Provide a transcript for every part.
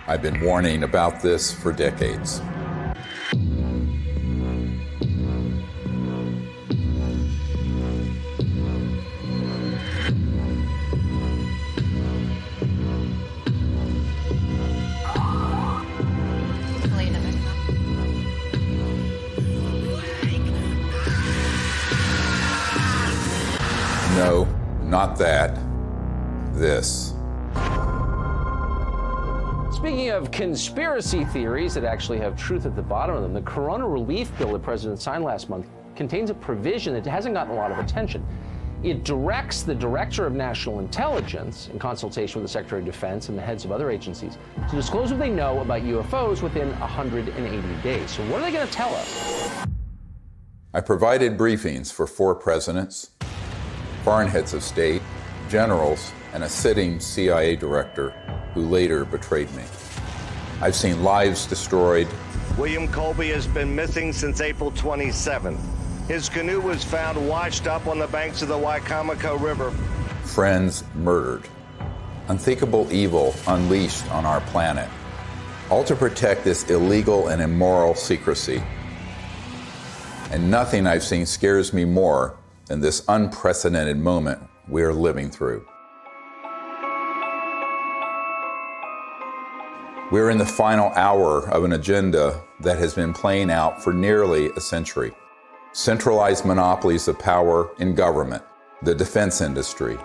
I've been warning about this for decades. No, not that. This. Speaking of conspiracy theories that actually have truth at the bottom of them, the Corona relief bill the president signed last month contains a provision that hasn't gotten a lot of attention. It directs the Director of National Intelligence, in consultation with the Secretary of Defense and the heads of other agencies, to disclose what they know about UFOs within 180 days. So what are they going to tell us? I provided briefings for 4 presidents, foreign heads of state, generals, and a sitting CIA director who later betrayed me. I've seen lives destroyed. William Colby has been missing since April 27th. His canoe was found washed up on the banks of the Wicomico River. Friends murdered. Unthinkable evil unleashed on our planet. All to protect this illegal and immoral secrecy. And nothing I've seen scares me more than this unprecedented moment we are living through. We're in the final hour of an agenda that has been playing out for nearly a century. Centralized monopolies of power in government, the defense industry,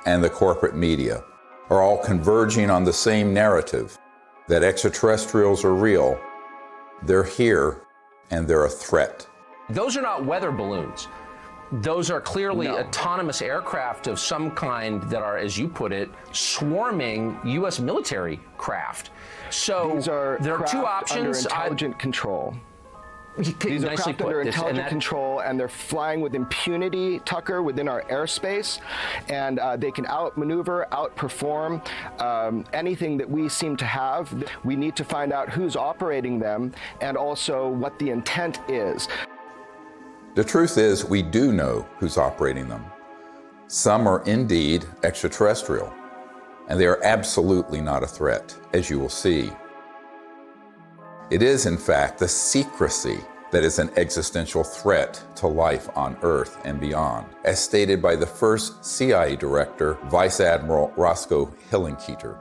and the corporate media are all converging on the same narrative that extraterrestrials are real, they're here, and they're a threat. Those are not weather balloons. Those are clearly autonomous aircraft of some kind that are, as you put it, swarming U.S. military craft. So there are 2 options. Under intelligent control. These are craft under intelligent control, and they're flying with impunity, Tucker, within our airspace, and they can outmaneuver, outperform anything that we seem to have. We need to find out who's operating them and also what the intent is. The truth is, we do know who's operating them. Some are indeed extraterrestrial, and they are absolutely not a threat, as you will see. It is, in fact, the secrecy that is an existential threat to life on Earth and beyond, as stated by the first CIA director, Vice Admiral Roscoe Hillenkoetter.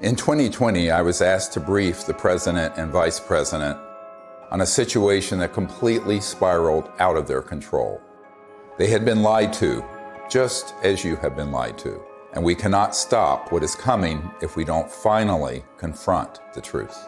In 2020, I was asked to brief the President and Vice President on a situation that completely spiraled out of their control. They had been lied to, just as you have been lied to. And we cannot stop what is coming if we don't finally confront the truth.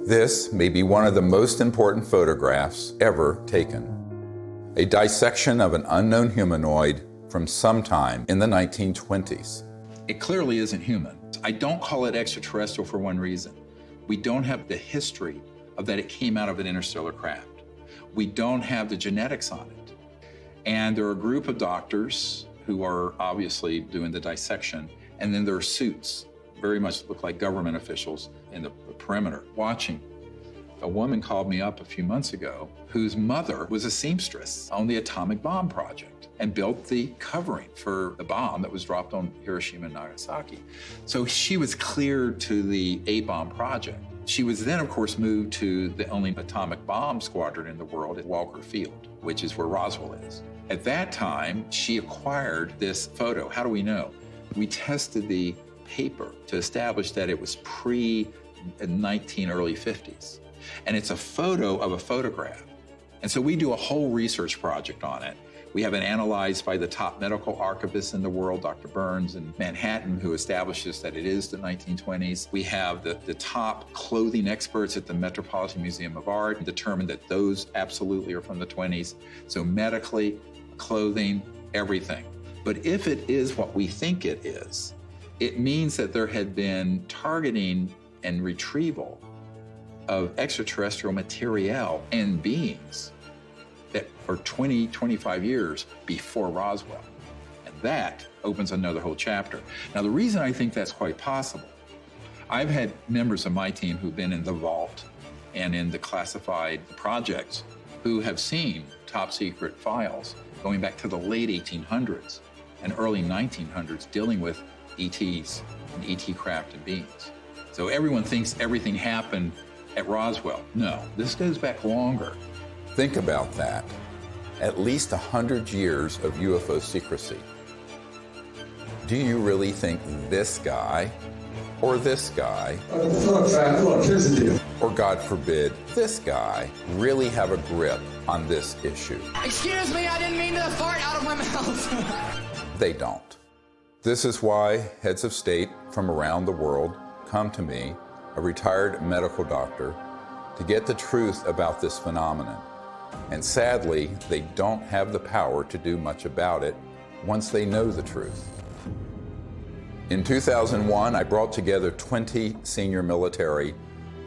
This may be one of the most important photographs ever taken. A dissection of an unknown humanoid from sometime in the 1920s. It clearly isn't human. I don't call it extraterrestrial for one reason. We don't have the history of that it came out of an interstellar craft. We don't have the genetics on it. And there are a group of doctors who are obviously doing the dissection, and then there are suits, very much look like government officials in the perimeter, watching. A woman called me up a few months ago whose mother was a seamstress on the atomic bomb project and built the covering for the bomb that was dropped on Hiroshima and Nagasaki. So she was cleared to the A-bomb project. She was then, of course, moved to the only atomic bomb squadron in the world at Walker Field, which is where Roswell is. At that time, she acquired this photo. How do we know? We tested the paper to establish that it was early 50s. And it's a photo of a photograph. And so we do a whole research project on it. We have it analyzed by the top medical archivists in the world, Dr. Burns in Manhattan, who establishes that it is the 1920s. We have the top clothing experts at the Metropolitan Museum of Art determined that those absolutely are from the 20s. So medically, clothing, everything. But if it is what we think it is, it means that there had been targeting and retrieval of extraterrestrial material and beings that are 20, 25 years before Roswell. And that opens another whole chapter. Now, the reason I think that's quite possible, I've had members of my team who've been in the vault and in the classified projects who have seen top secret files going back to the late 1800s and early 1900s dealing with ETs and ET craft and beings. So everyone thinks everything happened at Roswell. No, this goes back longer. Think about that. At least 100 years of UFO secrecy. Do you really think this guy, or this guy, or God forbid, this guy, really have a grip on this issue? Excuse me, I didn't mean to fart out of my mouth. They don't. This is why heads of state from around the world come to me, a retired medical doctor, to get the truth about this phenomenon. And sadly, they don't have the power to do much about it once they know the truth. In 2001, I brought together 20 senior military,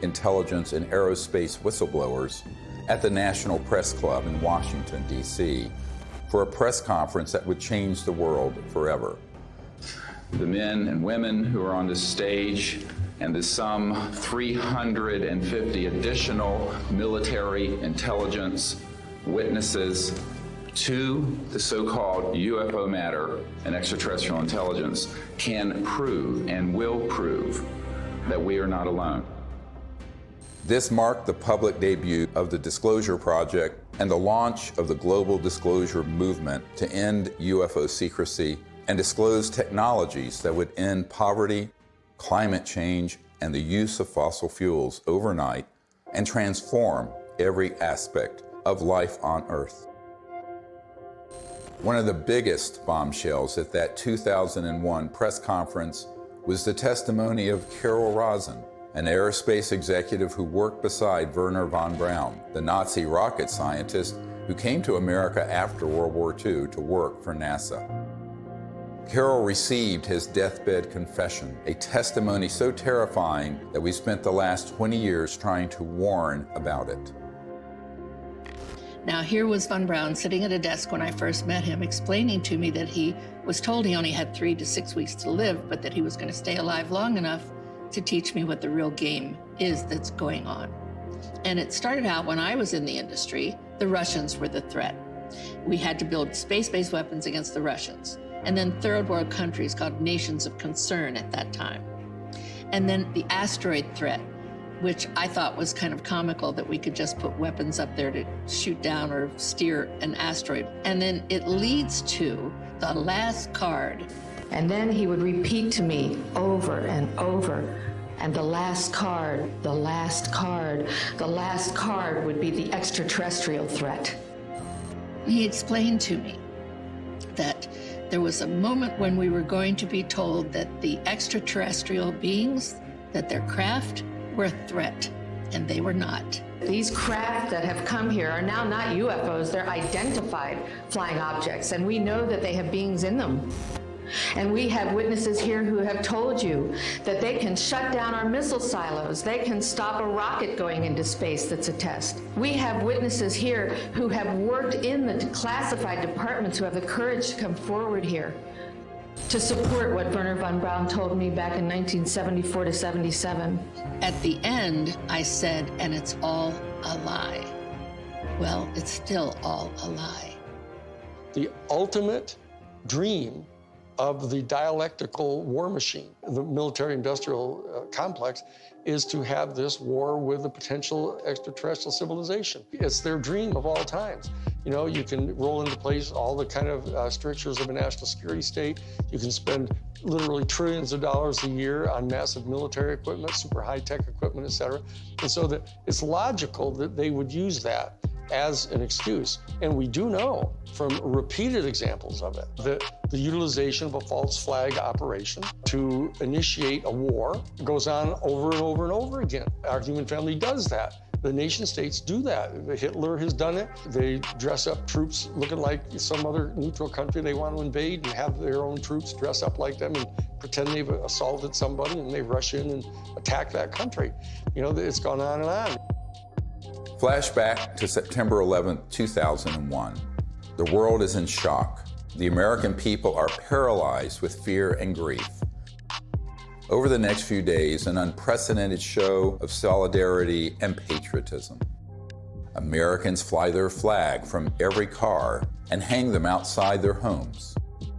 intelligence, and aerospace whistleblowers at the National Press Club in Washington, D.C., for a press conference that would change the world forever. The men and women who are on this stage and the some 350 additional military intelligence witnesses to the so-called UFO matter and extraterrestrial intelligence can prove and will prove that we are not alone. This marked the public debut of the Disclosure Project and the launch of the global disclosure movement to end UFO secrecy and disclose technologies that would end poverty, climate change, and the use of fossil fuels overnight and transform every aspect of life on Earth. One of the biggest bombshells at that 2001 press conference was the testimony of Carol Rosin, an aerospace executive who worked beside Wernher von Braun, the Nazi rocket scientist who came to America after World War II to work for NASA. Carol received his deathbed confession, a testimony so terrifying that we spent the last 20 years trying to warn about it. Now, here was von Braun sitting at a desk when I first met him, explaining to me that he was told he only had 3 to 6 weeks to live, but that he was going to stay alive long enough to teach me what the real game is that's going on. And it started out when I was in the industry, the Russians were the threat. We had to build space-based weapons against the Russians. And then third world countries called nations of concern at that time. And then the asteroid threat, which I thought was kind of comical that we could just put weapons up there to shoot down or steer an asteroid. And then it leads to the last card. And then he would repeat to me over and over, and the last card, the last card, the last card would be the extraterrestrial threat. He explained to me that there was a moment when we were going to be told that the extraterrestrial beings, that their craft were a threat, and they were not. These craft that have come here are now not UFOs, they're identified flying objects, and we know that they have beings in them. And we have witnesses here who have told you that they can shut down our missile silos. They can stop a rocket going into space that's a test. We have witnesses here who have worked in the classified departments who have the courage to come forward here to support what Wernher von Braun told me back in 1974 to 77. At the end, I said, and it's all a lie. Well, it's still all a lie. The ultimate dream of the dialectical war machine, the military-industrial complex, is to have this war with a potential extraterrestrial civilization. It's their dream of all times. You know, you can roll into place all the kind of strictures of a national security state. You can spend literally trillions of dollars a year on massive military equipment, super high-tech equipment, et cetera. And so that it's logical that they would use that as an excuse. And we do know from repeated examples of it that the utilization of a false flag operation to initiate a war goes on over and over and over again. Our human family does that. The nation states do that. Hitler has done it. They dress up troops looking like some other neutral country they want to invade and have their own troops dress up like them and pretend they've assaulted somebody, and they rush in and attack that country. You know, it's gone on and on. Flashback to September 11, 2001. The world is in shock. The American people are paralyzed with fear and grief. Over the next few days, an unprecedented show of solidarity and patriotism. Americans fly their flag from every car and hang them outside their homes.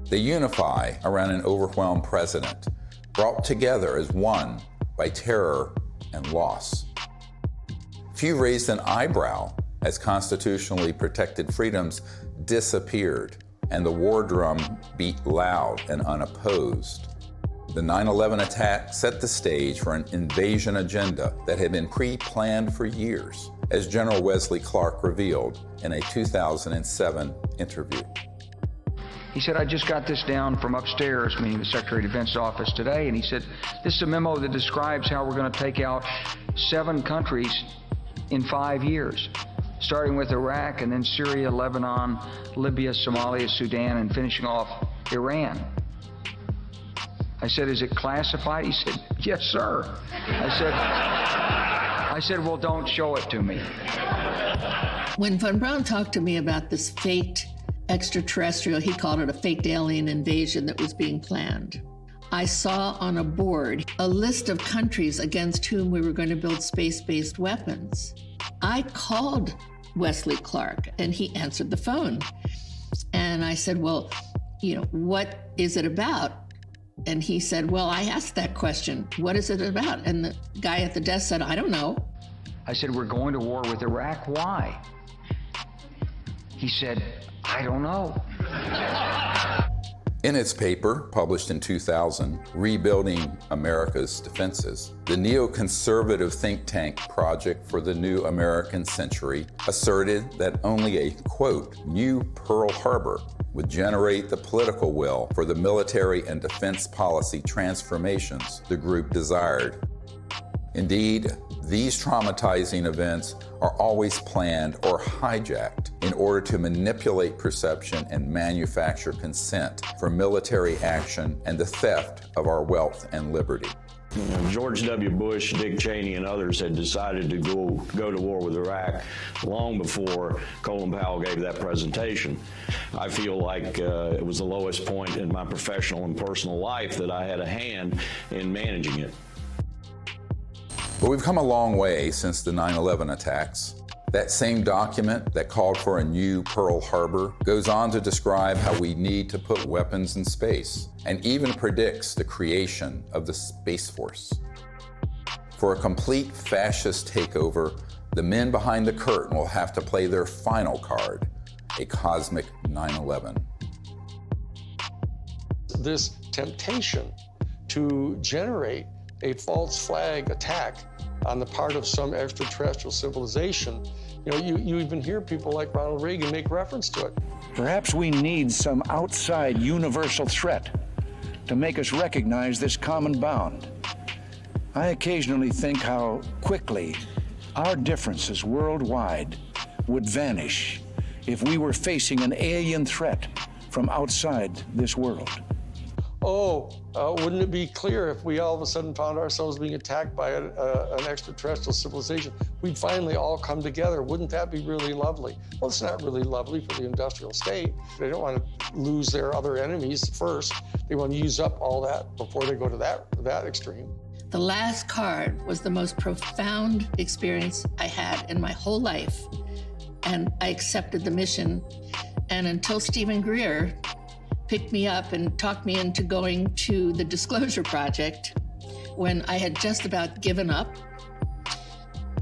They unify around an overwhelmed president, brought together as one by terror and loss. Few raised an eyebrow as constitutionally protected freedoms disappeared and the war drum beat loud and unopposed. The 9/11 attack set the stage for an invasion agenda that had been pre-planned for years, as General Wesley Clark revealed in a 2007 interview. He said, I just got this down from upstairs, meaning the Secretary of Defense's office today, and he said, this is a memo that describes how we're going to take out 7 countries in 5 years, starting with Iraq and then Syria, Lebanon, Libya, Somalia, Sudan, and finishing off Iran. I said, is it classified? He said, yes, sir. I said, well, don't show it to me. When Von Braun talked to me about this faked extraterrestrial, he called it a faked alien invasion that was being planned, I saw on a board a list of countries against whom we were going to build space-based weapons. I called Wesley Clark and he answered the phone. And I said, well, what is it about? And he said, well, I asked that question. What is it about? And the guy at the desk said, I don't know. I said, we're going to war with Iraq. Why? He said, I don't know. In its paper, published in 2000, Rebuilding America's Defenses, the neoconservative think tank Project for the New American Century asserted that only a, quote, new Pearl Harbor would generate the political will for the military and defense policy transformations the group desired. Indeed, these traumatizing events are always planned or hijacked in order to manipulate perception and manufacture consent for military action and the theft of our wealth and liberty. George W. Bush, Dick Cheney, and others had decided to go to war with Iraq long before Colin Powell gave that presentation. I feel like it was the lowest point in my professional and personal life that I had a hand in managing it. But we've come a long way since the 9/11 attacks. That same document that called for a new Pearl Harbor goes on to describe how we need to put weapons in space, and even predicts the creation of the Space Force. For a complete fascist takeover, the men behind the curtain will have to play their final card, a cosmic 9/11. This temptation to generate a false flag attack on the part of some extraterrestrial civilization, you even hear people like Ronald Reagan make reference to it. Perhaps we need some outside universal threat to make us recognize this common bound. I occasionally think how quickly our differences worldwide would vanish if we were facing an alien threat from outside this world. Wouldn't it be clear if we all of a sudden found ourselves being attacked by an extraterrestrial civilization? We'd finally all come together. Wouldn't that be really lovely? Well, it's not really lovely for the industrial state. They don't want to lose their other enemies first. They want to use up all that before they go to that extreme. The last card was the most profound experience I had in my whole life. And I accepted the mission. And until Stephen Greer picked me up and talked me into going to the Disclosure Project, when I had just about given up,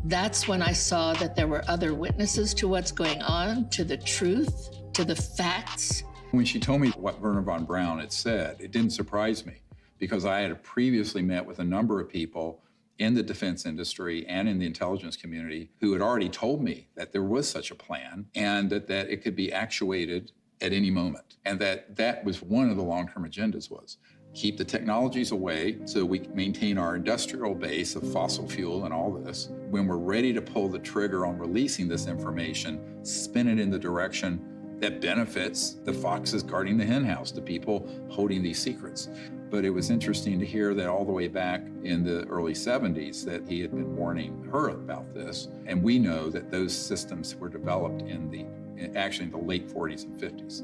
that's when I saw that there were other witnesses to what's going on, to the truth, to the facts. When she told me what Wernher von Braun had said, it didn't surprise me, because I had previously met with a number of people in the defense industry and in the intelligence community who had already told me that there was such a plan and that it could be actuated at any moment. And that was one of the long-term agendas, was keep the technologies away so we can maintain our industrial base of fossil fuel and all this. When we're ready to pull the trigger on releasing this information, spin it in the direction that benefits the foxes guarding the henhouse, the people holding these secrets. But it was interesting to hear that all the way back in the early 70s that he had been warning her about this. And we know that those systems were developed in the late 40s and 50s.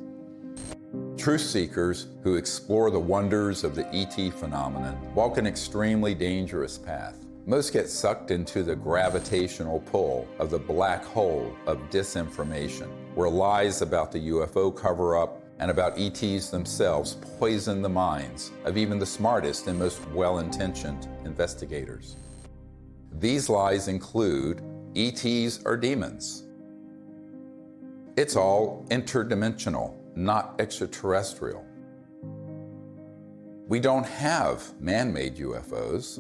Truth seekers who explore the wonders of the ET phenomenon walk an extremely dangerous path. Most get sucked into the gravitational pull of the black hole of disinformation, where lies about the UFO cover-up and about ETs themselves poison the minds of even the smartest and most well-intentioned investigators. These lies include ETs are demons. It's all interdimensional, not extraterrestrial. We don't have man-made UFOs.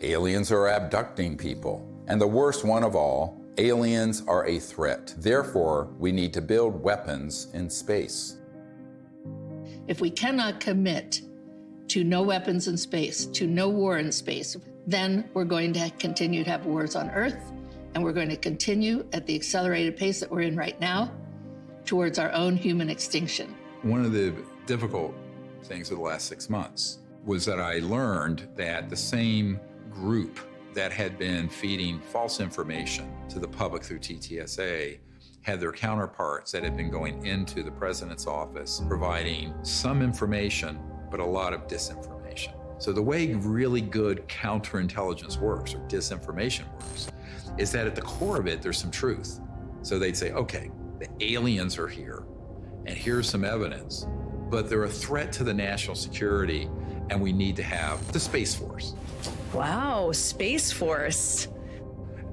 Aliens are abducting people. And the worst one of all, aliens are a threat. Therefore, we need to build weapons in space. If we cannot commit to no weapons in space, to no war in space, then we're going to continue to have wars on Earth, and we're going to continue at the accelerated pace that we're in right now towards our own human extinction. One of the difficult things of the last 6 months was that I learned that the same group that had been feeding false information to the public through TTSA had their counterparts that had been going into the president's office providing some information, but a lot of disinformation. So the way really good counterintelligence works, or disinformation works, is that at the core of it, there's some truth. So they'd say, okay, the aliens are here, and here's some evidence, but they're a threat to the national security, and we need to have the Space Force. Wow, Space Force.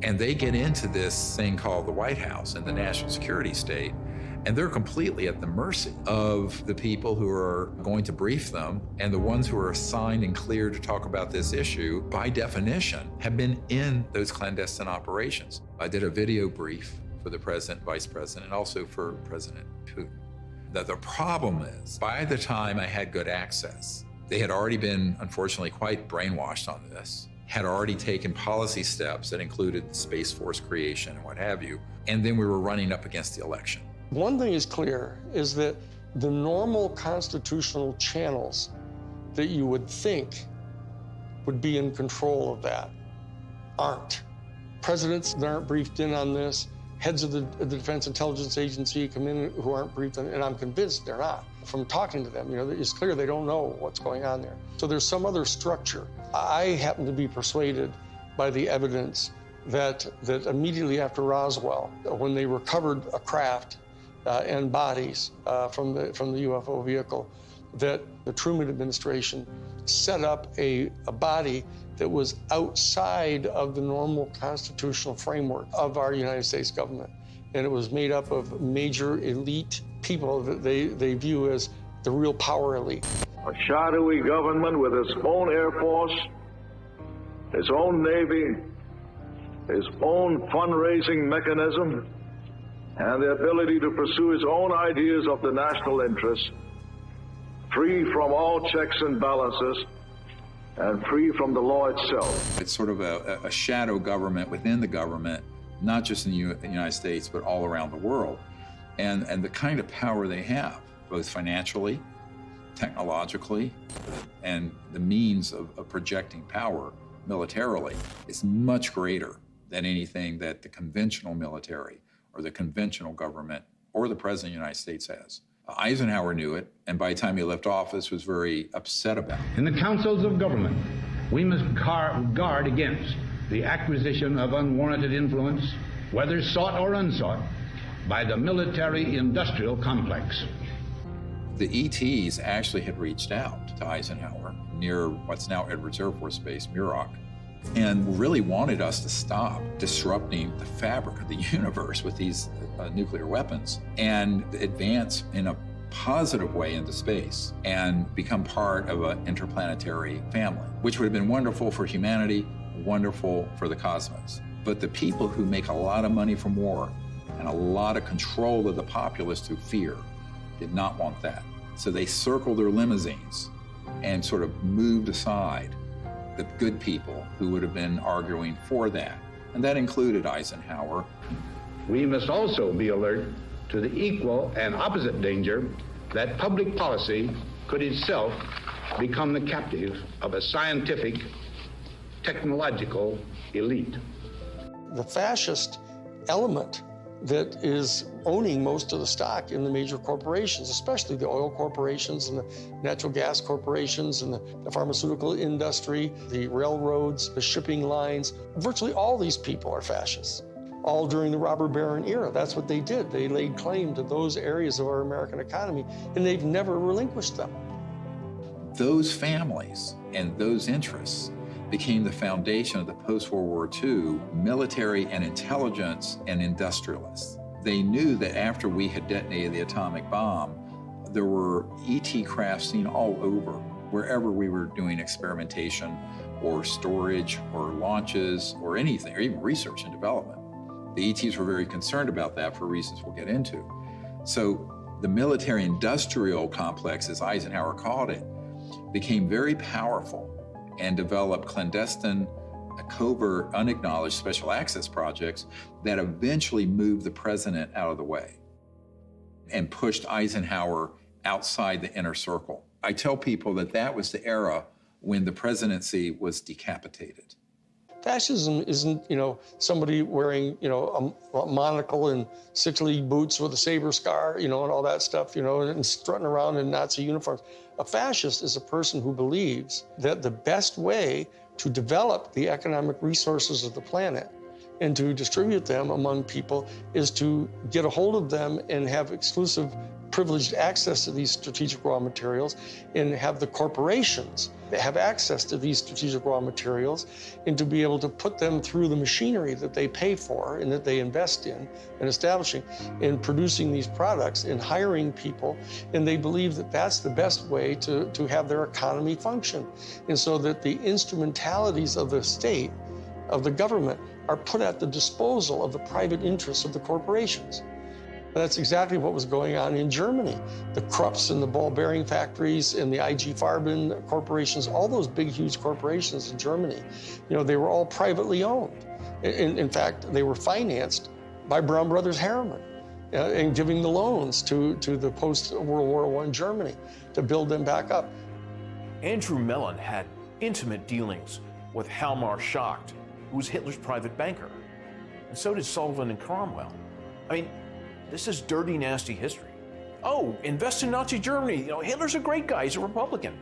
And they get into this thing called the White House and the national security state, and they're completely at the mercy of the people who are going to brief them, and the ones who are assigned and cleared to talk about this issue, by definition, have been in those clandestine operations. I did a video brief for the president, vice president, and also for President Putin. That the problem is, by the time I had good access, they had already been, unfortunately, quite brainwashed on this, had already taken policy steps that included the Space Force creation and what have you, and then we were running up against the election. One thing is clear, is that the normal constitutional channels that you would think would be in control of that aren't. Presidents aren't briefed in on this. Heads of the Defense Intelligence Agency come in who aren't briefed, and I'm convinced they're not. From talking to them, it's clear they don't know what's going on there. So there's some other structure. I happen to be persuaded by the evidence that immediately after Roswell, when they recovered a craft and bodies from the UFO vehicle, that the Truman administration set up a body that was outside of the normal constitutional framework of our United States government. And it was made up of major elite people that they view as the real power elite. A shadowy government with its own Air Force, its own Navy, its own fundraising mechanism, and the ability to pursue its own ideas of the national interest, free from all checks and balances, and free from the law itself. It's sort of a shadow government within the government, not just in the United States, but all around the world. And the kind of power they have, both financially, technologically, and the means of projecting power militarily, is much greater than anything that the conventional military or the conventional government or the President of the United States has. Eisenhower knew it, and by the time he left office was very upset about it. In the councils of government, we must guard against the acquisition of unwarranted influence, whether sought or unsought, by the military-industrial complex. The ETs actually had reached out to Eisenhower near what's now Edwards Air Force Base, Muroc, and really wanted us to stop disrupting the fabric of the universe with these nuclear weapons and advance in a positive way into space and become part of an interplanetary family, which would have been wonderful for humanity, wonderful for the cosmos. But the people who make a lot of money from war and a lot of control of the populace through fear did not want that. So they circled their limousines and sort of moved aside the good people who would have been arguing for that. And that included Eisenhower. We must also be alert to the equal and opposite danger that public policy could itself become the captive of a scientific, technological elite. The fascist element that is owning most of the stock in the major corporations, especially the oil corporations and the natural gas corporations and the pharmaceutical industry, the railroads, the shipping lines. Virtually all these people are fascists, all during the robber baron era. That's what they did. They laid claim to those areas of our American economy, and they've never relinquished them. Those families and those interests became the foundation of the post-World War II military and intelligence and industrialists. They knew that after we had detonated the atomic bomb, there were ET craft seen all over, wherever we were doing experimentation or storage or launches or anything, or even research and development. The ETs were very concerned about that for reasons we'll get into. So the military-industrial complex, as Eisenhower called it, became very powerful and developed clandestine, covert, unacknowledged special access projects that eventually moved the president out of the way and pushed Eisenhower outside the inner circle. I tell people that that was the era when the presidency was decapitated. Fascism isn't, somebody wearing, a monocle and six-league boots with a saber scar, and all that stuff, and strutting around in Nazi uniforms. A fascist is a person who believes that the best way to develop the economic resources of the planet and to distribute them among people is to get a hold of them and have exclusive privileged access to these strategic raw materials, and have the corporations that have access to these strategic raw materials, and to be able to put them through the machinery that they pay for and that they invest in and establishing in producing these products and hiring people. And they believe that that's the best way to have their economy function. And so that the instrumentalities of the state, of the government, are put at the disposal of the private interests of the corporations. That's exactly what was going on in Germany. The Krupps and the ball bearing factories and the IG Farben corporations, all those big, huge corporations in Germany, they were all privately owned. In fact, they were financed by Brown Brothers Harriman and giving the loans to the post-World War I Germany to build them back up. Andrew Mellon had intimate dealings with Hjalmar Schacht, who was Hitler's private banker. And so did Sullivan and Cromwell. This is dirty, nasty history. Oh, invest in Nazi Germany. Hitler's a great guy. He's a Republican.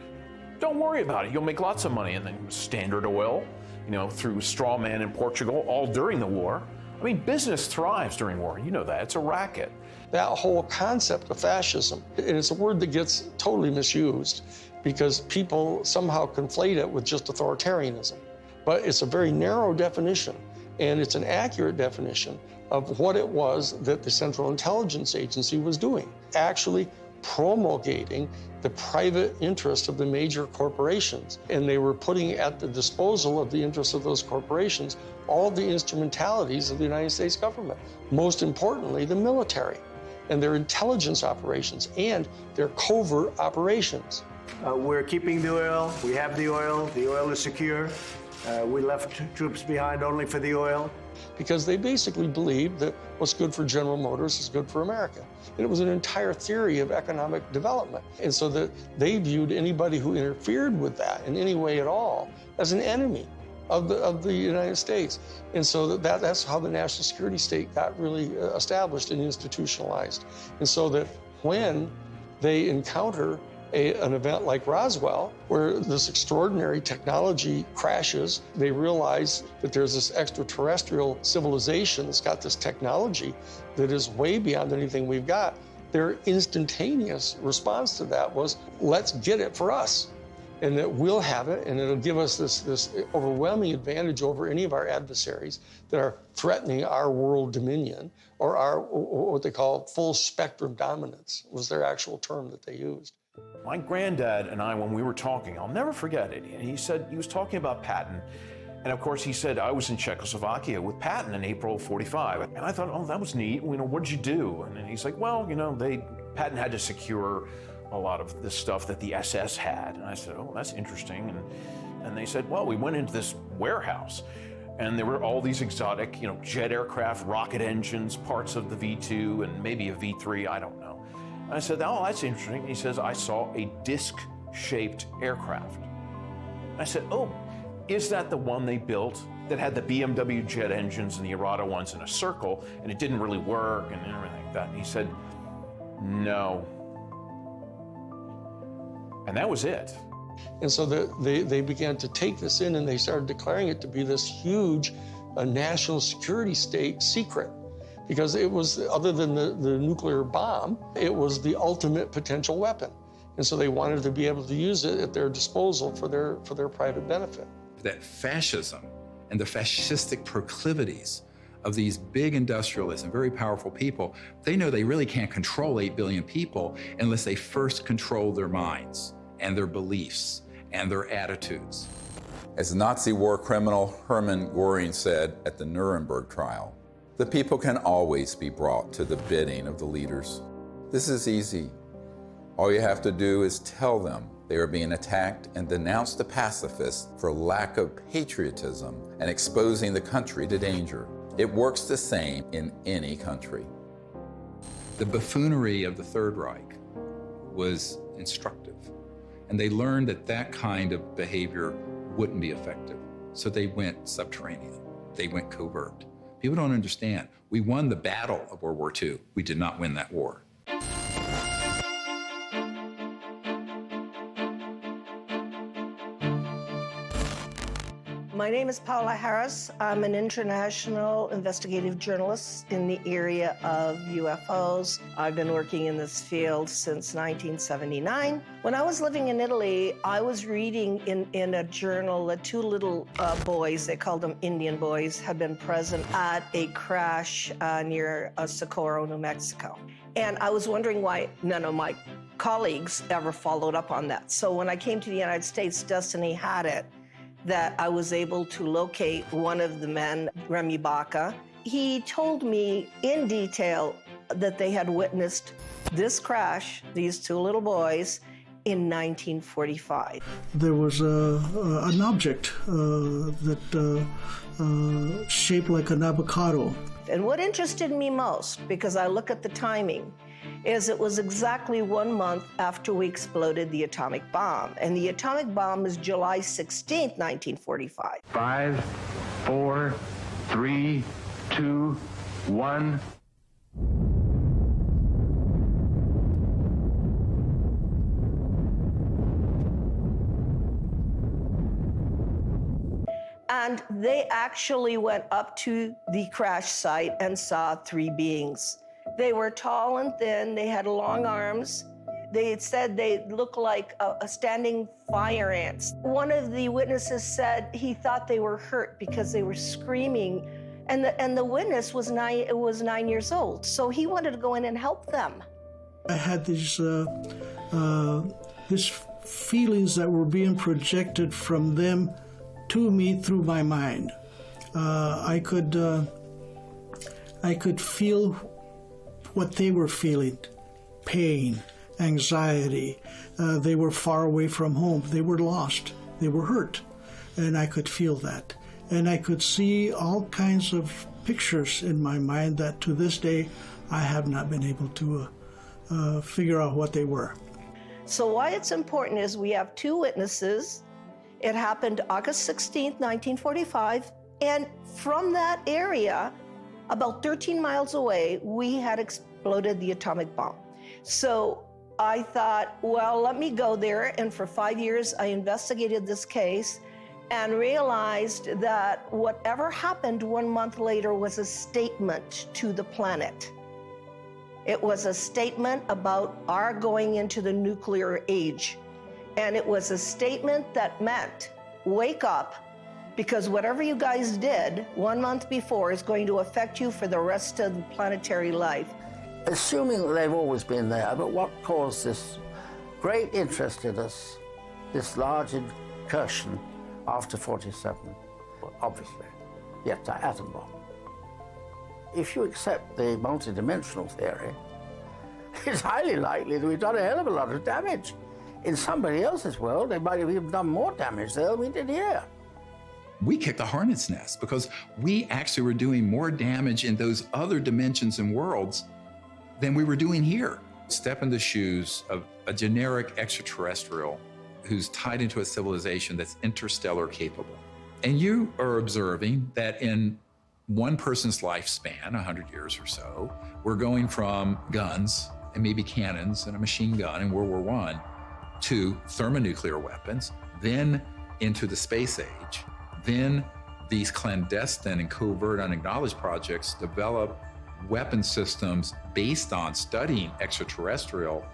Don't worry about it. You'll make lots of money. And then Standard Oil, through straw man in Portugal, all during the war. Business thrives during war. You know that. It's a racket. That whole concept of fascism, and it's a word that gets totally misused because people somehow conflate it with just authoritarianism. But it's a very narrow definition, and it's an accurate definition of what it was that the Central Intelligence Agency was doing, actually promulgating the private interest of the major corporations. And they were putting at the disposal of the interests of those corporations all the instrumentalities of the United States government, most importantly, the military and their intelligence operations and their covert operations. We're keeping the oil. We have the oil. The oil is secure. We left troops behind only for the oil. Because they basically believed that what's good for General Motors is good for America. And it was an entire theory of economic development. And so that they viewed anybody who interfered with that in any way at all as an enemy of the United States. And so that's how the national security state got really established and institutionalized. And so that when they encounter an event like Roswell, where this extraordinary technology crashes, they realize that there's this extraterrestrial civilization that's got this technology that is way beyond anything we've got. Their instantaneous response to that was, let's get it for us. And that we'll have it, and it'll give us this overwhelming advantage over any of our adversaries that are threatening our world dominion, or our, what they call full spectrum dominance, was their actual term that they used. My granddad and I, when we were talking, I'll never forget it. And he said, he was talking about Patton. And of course, he said, I was in Czechoslovakia with Patton in April of '45. And I thought, oh, that was neat. What did you do? And then he's like, well, Patton had to secure a lot of the stuff that the SS had. And I said, oh, that's interesting. And they said, well, we went into this warehouse and there were all these exotic, jet aircraft, rocket engines, parts of the V2 and maybe a V3, I don't know. And I said, oh, that's interesting. And he says, I saw a disc-shaped aircraft. And I said, oh, is that the one they built that had the BMW jet engines and the Arada ones in a circle, and it didn't really work and everything like that. And he said, no. And that was it. And so they began to take this in, and they started declaring it to be this huge national security state secret, because it was, other than the nuclear bomb, it was the ultimate potential weapon. And so they wanted to be able to use it at their disposal for their private benefit. That fascism and the fascistic proclivities of these big industrialists and very powerful people, they know they really can't control 8 billion people unless they first control their minds and their beliefs and their attitudes. As Nazi war criminal Hermann Göring said at the Nuremberg trial, the people can always be brought to the bidding of the leaders. This is easy. All you have to do is tell them they are being attacked and denounce the pacifists for lack of patriotism and exposing the country to danger. It works the same in any country. The buffoonery of the Third Reich was instructive, and they learned that that kind of behavior wouldn't be effective. So they went subterranean. They went covert. People don't understand. We won the battle of World War II. We did not win that war. My name is Paula Harris. I'm an international investigative journalist in the area of UFOs. I've been working in this field since 1979. When I was living in Italy, I was reading in a journal that two little boys, they called them Indian boys, had been present at a crash near Socorro, New Mexico. And I was wondering why none of my colleagues ever followed up on that. So when I came to the United States, Destiny had it, that I was able to locate one of the men, Remy Baca. He told me in detail that they had witnessed this crash, these two little boys, in 1945. There was an object that shaped like an avocado. And what interested me most, because I look at the timing, is it was exactly 1 month after we exploded the atomic bomb. And the atomic bomb is July 16th, 1945. 5, 4, 3, 2, 1. And they actually went up to the crash site and saw 3 beings. They were tall and thin, they had long arms. They had said they looked like a standing fire ants. One of the witnesses said he thought they were hurt because they were screaming, and the witness was 9 years old, so he wanted to go in and help them. I had these feelings that were being projected from them to me through my mind. I could feel what they were feeling, pain, anxiety. They were far away from home. They were lost. They were hurt. And I could feel that. And I could see all kinds of pictures in my mind that to this day I have not been able to figure out what they were. So why it's important is we have 2 witnesses. It happened August 16th, 1945. And from that area, about 13 miles away, we had exploded the atomic bomb. So I thought, well, let me go there. And for 5 years, I investigated this case and realized that whatever happened 1 month later was a statement to the planet. It was a statement about our going into the nuclear age. And it was a statement that meant, wake up, because whatever you guys did 1 month before is going to affect you for the rest of the planetary life. Assuming that they've always been there, but what caused this great interest in us, this large incursion after 47? Well, obviously, the atom bomb. If you accept the multidimensional theory, it's highly likely that we've done a hell of a lot of damage. In somebody else's world, they might have even done more damage there than we did here. We kicked the hornet's nest because we actually were doing more damage in those other dimensions and worlds than we were doing here. Step in the shoes of a generic extraterrestrial who's tied into a civilization that's interstellar capable. And you are observing that in one person's lifespan, 100 years or so, we're going from guns and maybe cannons and a machine gun in World War I to thermonuclear weapons, then into the space age, then these clandestine and covert unacknowledged projects develop weapon systems based on studying extraterrestrial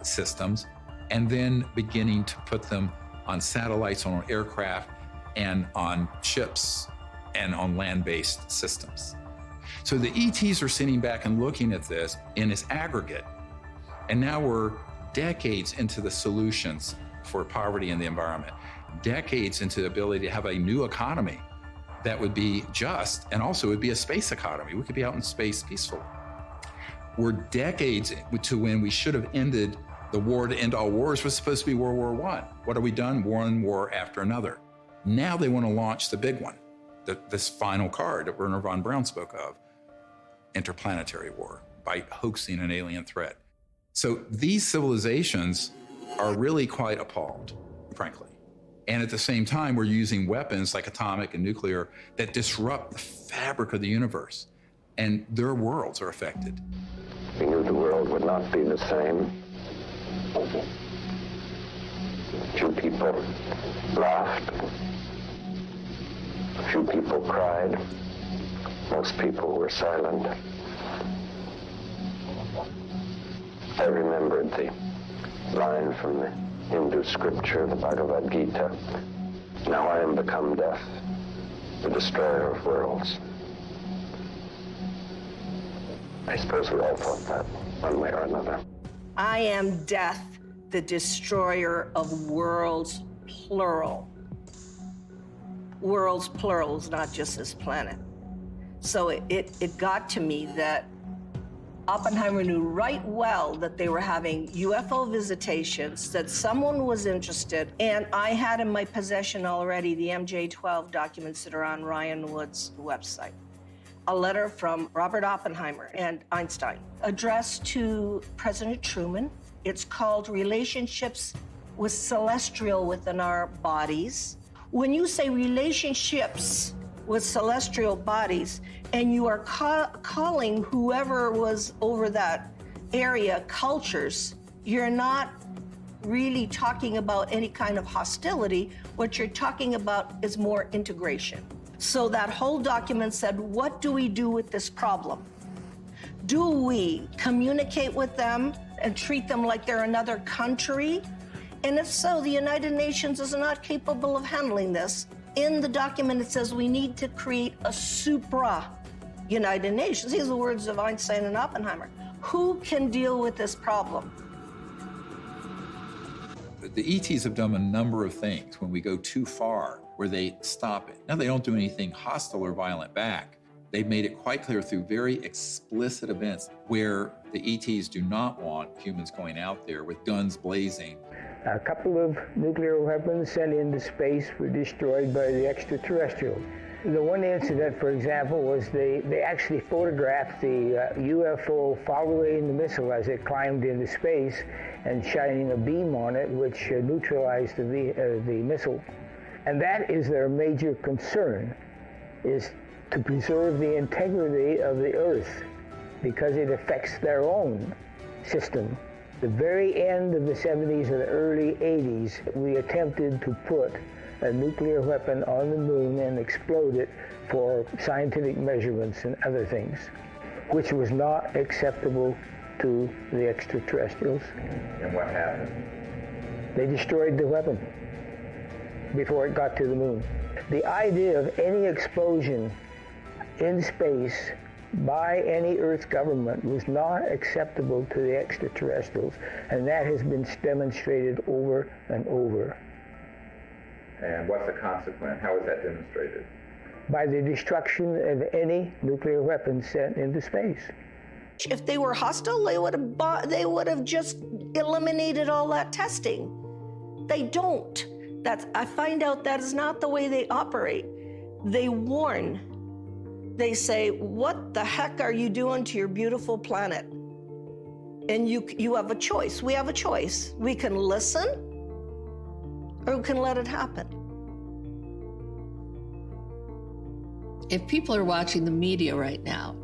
systems, and then beginning to put them on satellites, on aircraft, and on ships, and on land-based systems. So the ETs are sitting back and looking at this in its aggregate, and now we're decades into the solutions for poverty in the environment, decades into the ability to have a new economy that would be just, and also would be a space economy. We could be out in space peacefully. We're decades to when we should have ended the war to end all wars was supposed to be World War I. What have we done? One war after another. Now they want to launch the big one, this final card that Wernher von Braun spoke of, interplanetary war, by hoaxing an alien threat. So these civilizations are really quite appalled, frankly. And at the same time, we're using weapons like atomic and nuclear that disrupt the fabric of the universe, and their worlds are affected. We knew the world would not be the same. Few people laughed. A few people cried. Most people were silent. I remembered the line from the Hindu scripture, the Bhagavad Gita. Now I am become death, the destroyer of worlds. I suppose we all thought that, one way or another. I am death, the destroyer of worlds, plural. Worlds, plural, is not just this planet. So it got to me that Oppenheimer knew right well that they were having UFO visitations, that someone was interested, and I had in my possession already the MJ-12 documents that are on Ryan Wood's website. A letter from Robert Oppenheimer and Einstein addressed to President Truman. It's called Relationships with Celestial Within Our Bodies. When you say relationships with celestial bodies, and you are calling whoever was over that area cultures, you're not really talking about any kind of hostility. What you're talking about is more integration. So that whole document said, what do we do with this problem? Do we communicate with them and treat them like they're another country? And if so, the United Nations is not capable of handling this. In the document, it says we need to create a supra-United Nations. These are the words of Einstein and Oppenheimer. Who can deal with this problem? The ETs have done a number of things when we go too far, where they stop it. Now, they don't do anything hostile or violent back. They've made it quite clear through very explicit events where the ETs do not want humans going out there with guns blazing. A couple of nuclear weapons sent into space were destroyed by the extraterrestrials. The one incident, for example, was they actually photographed the UFO following the missile as it climbed into space and shining a beam on it, which neutralized the missile. And that is their major concern, is to preserve the integrity of the Earth, because it affects their own system. The very end of the 70s and the early 80s, we attempted to put a nuclear weapon on the moon and explode it for scientific measurements and other things, which was not acceptable to the extraterrestrials. And what happened? They destroyed the weapon before it got to the moon. The idea of any explosion in space by any Earth government was not acceptable to the extraterrestrials, and that has been demonstrated over and over. And what's the consequence? How is that demonstrated? By the destruction of any nuclear weapons sent into space. If they were hostile, they would have just eliminated all that testing. They don't. I find out that is not the way they operate. They warn. They say, what the heck are you doing to your beautiful planet? And you have a choice. We have a choice. We can listen, or we can let it happen. If people are watching the media right now,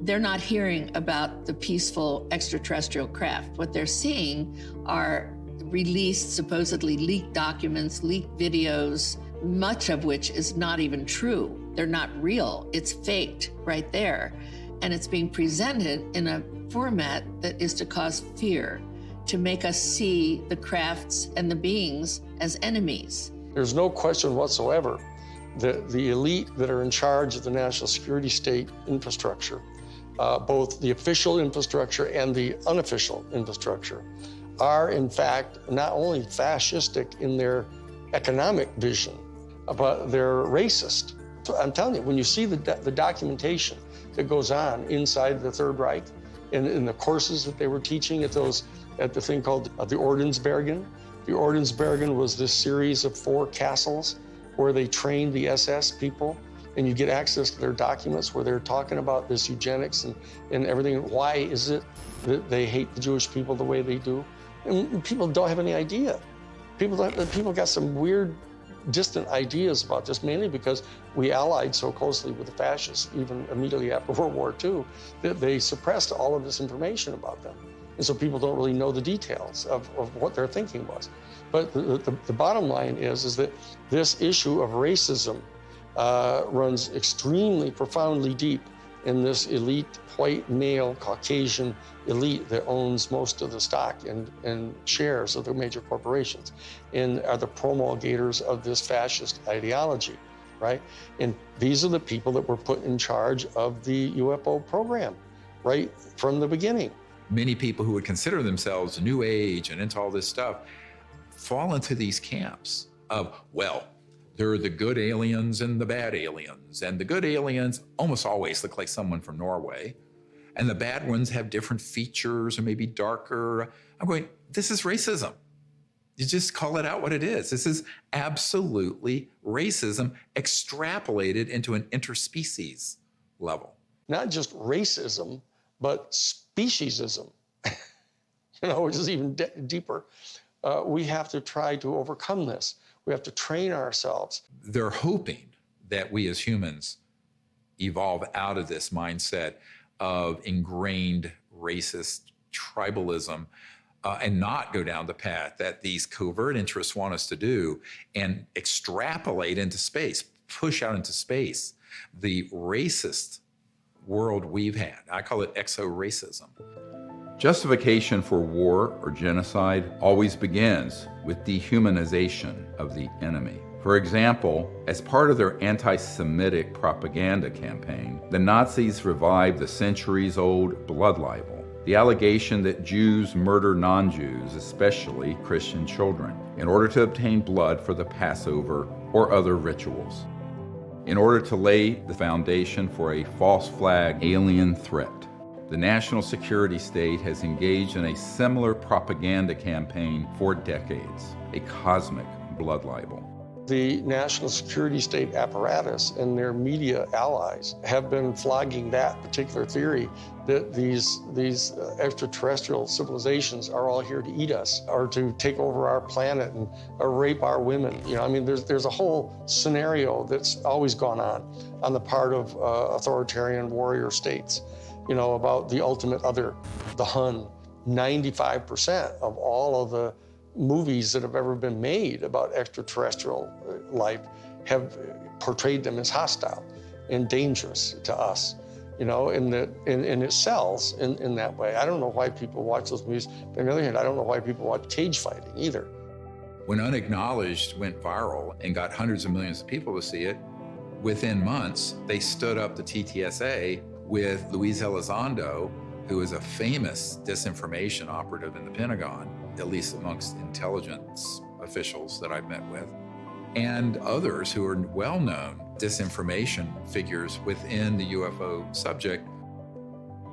they're not hearing about the peaceful extraterrestrial craft. What they're seeing are released, supposedly leaked documents, leaked videos, much of which is not even true. They're not real. It's faked right there. And it's being presented in a format that is to cause fear, to make us see the crafts and the beings as enemies. There's no question whatsoever that the elite that are in charge of the national security state infrastructure, both the official infrastructure and the unofficial infrastructure, are in fact not only fascistic in their economic vision, but they're racist. So I'm telling you, when you see the documentation that goes on inside the Third Reich, in the courses that they were teaching at the thing called the Ordensbergen. The Ordensbergen was this series of 4 castles where they trained the SS people, and you get access to their documents where they're talking about this eugenics and everything. Why is it that they hate the Jewish people the way they do? And people don't have any idea. People got some weird, distant ideas about this, mainly because we allied so closely with the fascists, even immediately after World War II, that they suppressed all of this information about them. And so people don't really know the details of what their thinking was. But the bottom line is that this issue of racism runs extremely profoundly deep in this elite, white, male, Caucasian elite that owns most of the stock and shares of the major corporations and are the promulgators of this fascist ideology, right? And these are the people that were put in charge of the UFO program right from the beginning. Many people who would consider themselves New Age and into all this stuff fall into these camps of, well, there are the good aliens and the bad aliens. And the good aliens almost always look like someone from Norway. And the bad ones have different features or maybe darker. I'm going, this is racism. You just call it out what it is. This is absolutely racism extrapolated into an interspecies level. Not just racism, but speciesism, which is even deeper. We have to try to overcome this. We have to train ourselves. They're hoping that we as humans evolve out of this mindset of ingrained racist tribalism and not go down the path that these covert interests want us to do and extrapolate into space, push out into space the racist world we've had. I call it exo-racism. Justification for war or genocide always begins with dehumanization of the enemy. For example, as part of their anti-Semitic propaganda campaign, the Nazis revived the centuries-old blood libel, the allegation that Jews murder non-Jews, especially Christian children, in order to obtain blood for the Passover or other rituals, in order to lay the foundation for a false flag alien threat. The national security state has engaged in a similar propaganda campaign for decades, a cosmic blood libel. The national security state apparatus and their media allies have been flogging that particular theory that these extraterrestrial civilizations are all here to eat us or to take over our planet and rape our women. There's a whole scenario that's always gone on the part of authoritarian warrior states. About the ultimate other, the Hun. 95% of all of the movies that have ever been made about extraterrestrial life have portrayed them as hostile and dangerous to us, and it sells in that way. I don't know why people watch those movies. But on the other hand, I don't know why people watch cage fighting either. When Unacknowledged went viral and got hundreds of millions of people to see it, within months, they stood up the TTSA with Luis Elizondo, who is a famous disinformation operative in the Pentagon, at least amongst intelligence officials that I've met with, and others who are well-known disinformation figures within the UFO subject.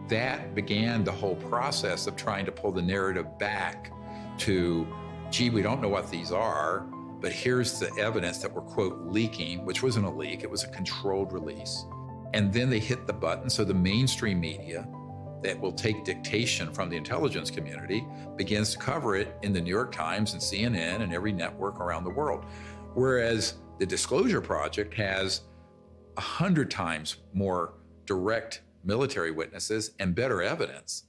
That began the whole process of trying to pull the narrative back to, gee, we don't know what these are, but here's the evidence that we're, quote, leaking, which wasn't a leak, it was a controlled release. And then they hit the button, so the mainstream media that will take dictation from the intelligence community begins to cover it in the New York Times and CNN and every network around the world. Whereas the Disclosure Project has 100 times more direct military witnesses and better evidence.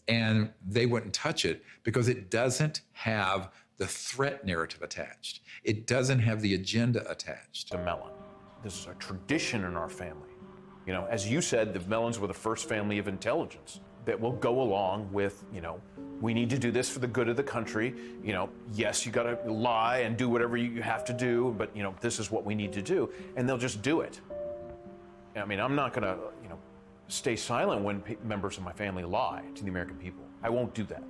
And they wouldn't touch it because it doesn't have the threat narrative attached. It doesn't have the agenda attached. To Mellon. This is a tradition in our family. You know, as you said, the Mellons were the first family of intelligence that will go along with, you know, we need to do this for the good of the country. You know, yes, you gotta lie and do whatever you have to do, but, you know, this is what we need to do. And they'll just do it. I mean, I'm not gonna, you know, stay silent when members of my family lie to the American people. I won't do that.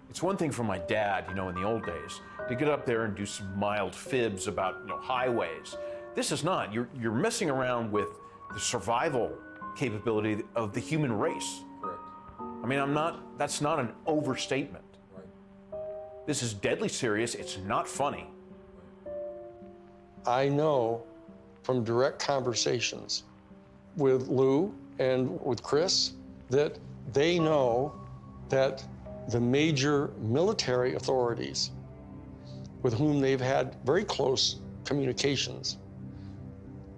It's one thing for my dad, you know, in the old days, to get up there and do some mild fibs about, you know, highways. This is not. You're messing around with the survival capability of the human race. Correct. I mean, that's not an overstatement. Right. This is deadly serious. It's not funny. I know from direct conversations with Lou and with Chris that they know that the major military authorities with whom they've had very close communications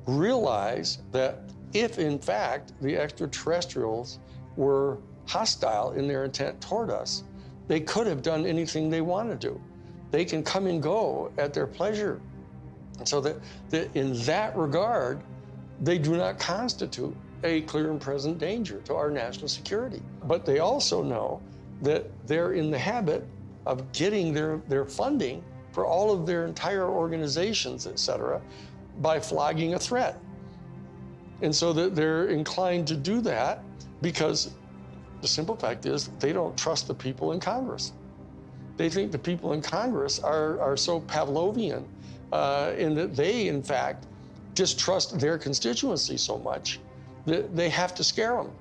realize that if in fact the extraterrestrials were hostile in their intent toward us, they could have done anything they want to do. They can come and go at their pleasure. And so that in that regard, they do not constitute a clear and present danger to our national security. But they also know that they're in the habit of getting their funding for all of their entire organizations, et cetera, by flogging a threat. And so that they're inclined to do that because the simple fact is they don't trust the people in Congress. They think the people in Congress are so Pavlovian in that they, in fact, distrust their constituency so much that they have to scare them.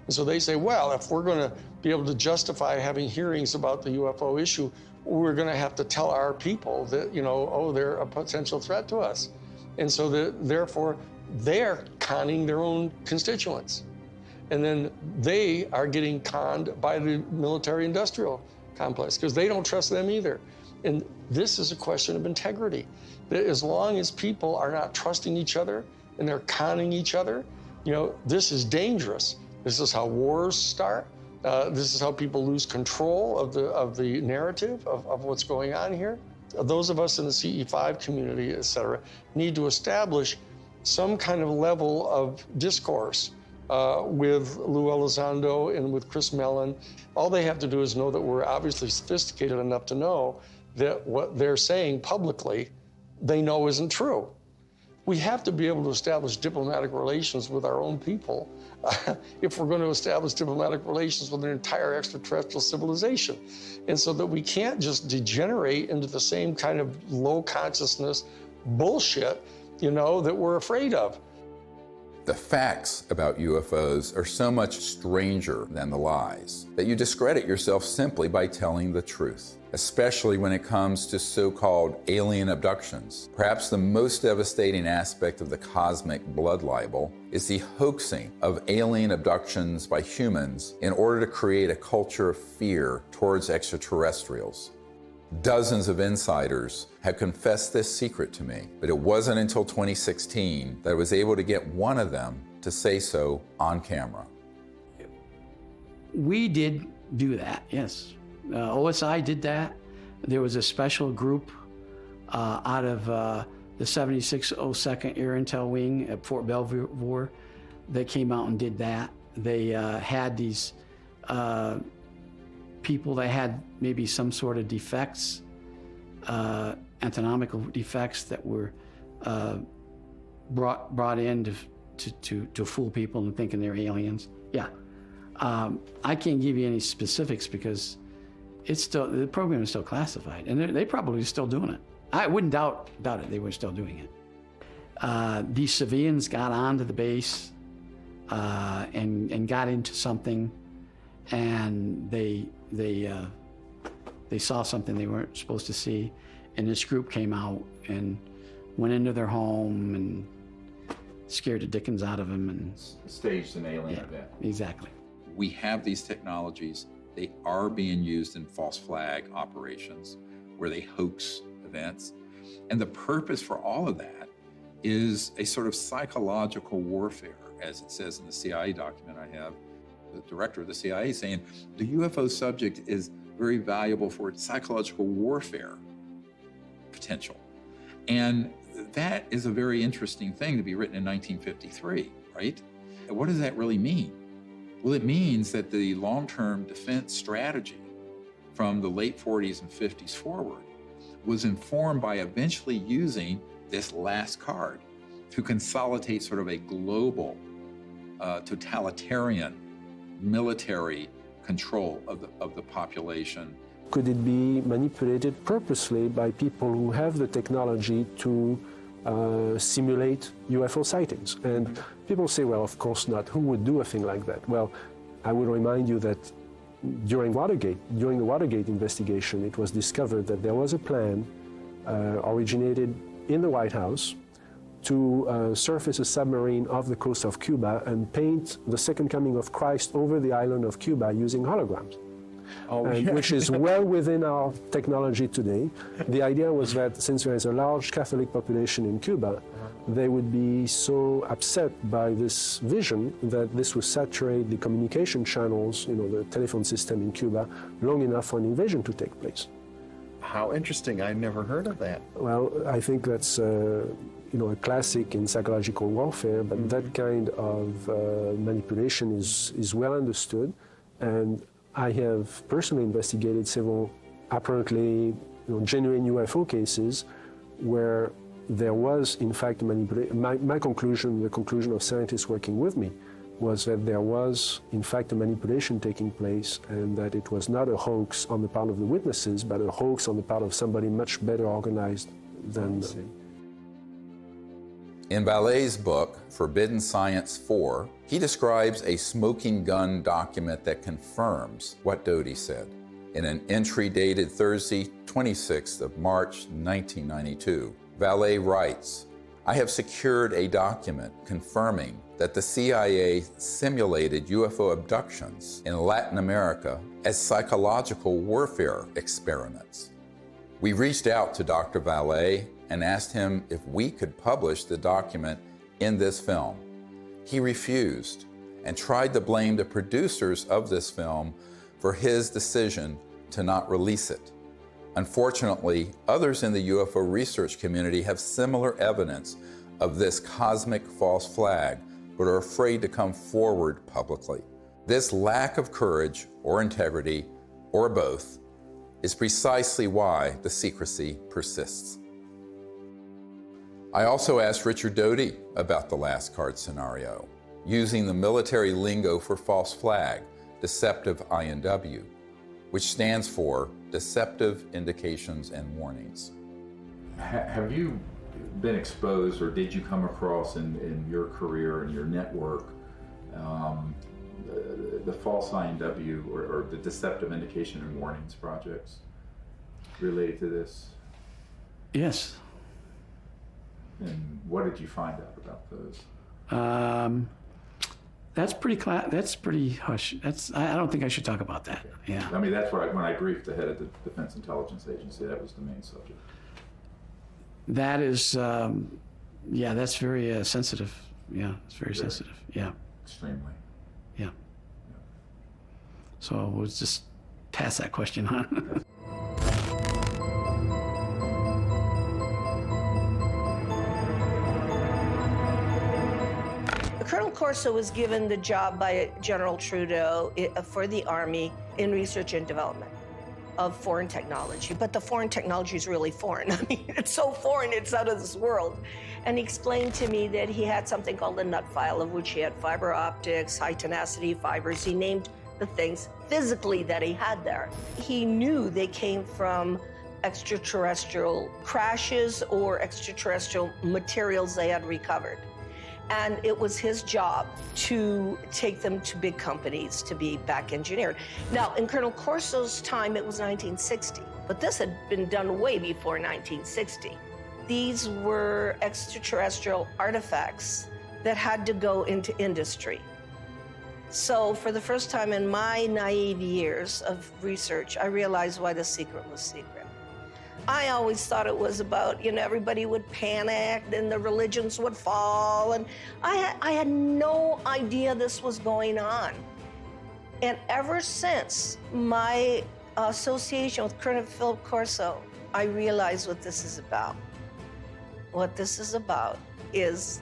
And so they say, well, if we're going to be able to justify having hearings about the UFO issue, we're going to have to tell our people that, you know, oh, they're a potential threat to us. And so therefore, they're conning their own constituents. And then they are getting conned by the military-industrial complex because they don't trust them either. And this is a question of integrity. That as long as people are not trusting each other and they're conning each other, you know, this is dangerous. This is how wars start. This is how people lose control of the narrative of what's going on here. Those of us in the CE5 community, et cetera, need to establish some kind of level of discourse with Lou Elizondo and with Chris Mellon. All they have to do is know that we're obviously sophisticated enough to know that what they're saying publicly, they know isn't true. We have to be able to establish diplomatic relations with our own people if we're going to establish diplomatic relations with an entire extraterrestrial civilization. And so that we can't just degenerate into the same kind of low consciousness bullshit, you know, that we're afraid of. The facts about UFOs are so much stranger than the lies that you discredit yourself simply by telling the truth, especially when it comes to so-called alien abductions. Perhaps the most devastating aspect of the cosmic blood libel is the hoaxing of alien abductions by humans in order to create a culture of fear towards extraterrestrials. Dozens of insiders have confessed this secret to me, but it wasn't until 2016 that I was able to get one of them to say so on camera. We did do that, yes. OSI did that. There was a special group out of the 7602nd Air Intel Wing at Fort Belvoir that came out and did that. They had these people that had maybe some sort of defects, anatomical defects that were brought in to fool people into thinking they're aliens. Yeah, I can't give you any specifics because it's still, the program is still classified, and they probably are still doing it. I wouldn't doubt it, they were still doing it. These civilians got onto the base and got into something, and they saw something they weren't supposed to see, and this group came out and went into their home and scared the dickens out of them and staged an alien event. Exactly. We have these technologies. They are being used in false flag operations where they hoax events. And the purpose for all of that is a sort of psychological warfare, as it says in the CIA document I have, the director of the CIA saying the UFO subject is very valuable for its psychological warfare potential. And that is a very interesting thing to be written in 1953, right? And what does that really mean? Well, it means that the long-term defense strategy from the late 40s and 50s forward was informed by eventually using this last card to consolidate sort of a global, totalitarian military control of the population. Could it be manipulated purposely by people who have the technology to simulate UFO sightings? And people say, well, of course not. Who would do a thing like that? Well, I would remind you that during the Watergate investigation, it was discovered that there was a plan originated in the White House to surface a submarine off the coast of Cuba and paint the second coming of Christ over the island of Cuba using holograms. Which is well within our technology today. The idea was that since there is a large Catholic population in Cuba, they would be so upset by this vision that this would saturate the communication channels, the telephone system in Cuba, long enough for an invasion to take place. How interesting. I never heard of that. Well, I think that's a classic in psychological warfare, but that kind of manipulation is well understood. And I have personally investigated several apparently genuine UFO cases where there was, in fact, manipulation. My conclusion, the conclusion of scientists working with me, was that there was, in fact, a manipulation taking place, and that it was not a hoax on the part of the witnesses, but a hoax on the part of somebody much better organized than them. In Vallee's book, Forbidden Science 4, he describes a smoking gun document that confirms what Doty said. In an entry dated Thursday, 26th of March, 1992, Vallee writes, "I have secured a document confirming that the CIA simulated UFO abductions in Latin America as psychological warfare experiments. We reached out to Dr. Vallee and asked him if we could publish the document in this film. He refused and tried to blame the producers of this film for his decision to not release it. Unfortunately, others in the UFO research community have similar evidence of this cosmic false flag, but are afraid to come forward publicly. This lack of courage or integrity, or both, is precisely why the secrecy persists." I also asked Richard Doty about the last card scenario, using the military lingo for false flag, deceptive INW, which stands for Deceptive Indications and Warnings. Have you been exposed, or did you come across in your career and your network the false INW or the Deceptive Indication and Warnings projects related to this? Yes. And what did you find out about those? That's pretty hush. I don't think I should talk about that. Yeah. I mean, that's where when I briefed the head of the Defense Intelligence Agency, that was the main subject. That is, that's very sensitive. Yeah, it's very sensitive. Yeah. Extremely. Yeah. So we'll just pass that question on. Colonel Corso was given the job by General Trudeau for the Army in research and development of foreign technology. But the foreign technology is really foreign. I mean, it's so foreign, it's out of this world. And he explained to me that he had something called a nut file, of which he had fiber optics, high tenacity fibers. He named the things physically that he had there. He knew they came from extraterrestrial crashes or extraterrestrial materials they had recovered. And it was his job to take them to big companies to be back engineered. Now, in Colonel Corso's time, it was 1960, but this had been done way before 1960. These were extraterrestrial artifacts that had to go into industry. So for the first time in my naive years of research, I realized why the secret was secret. I always thought it was about, everybody would panic and the religions would fall. And I had no idea this was going on. And ever since my association with Colonel Philip Corso, I realized what this is about. What this is about is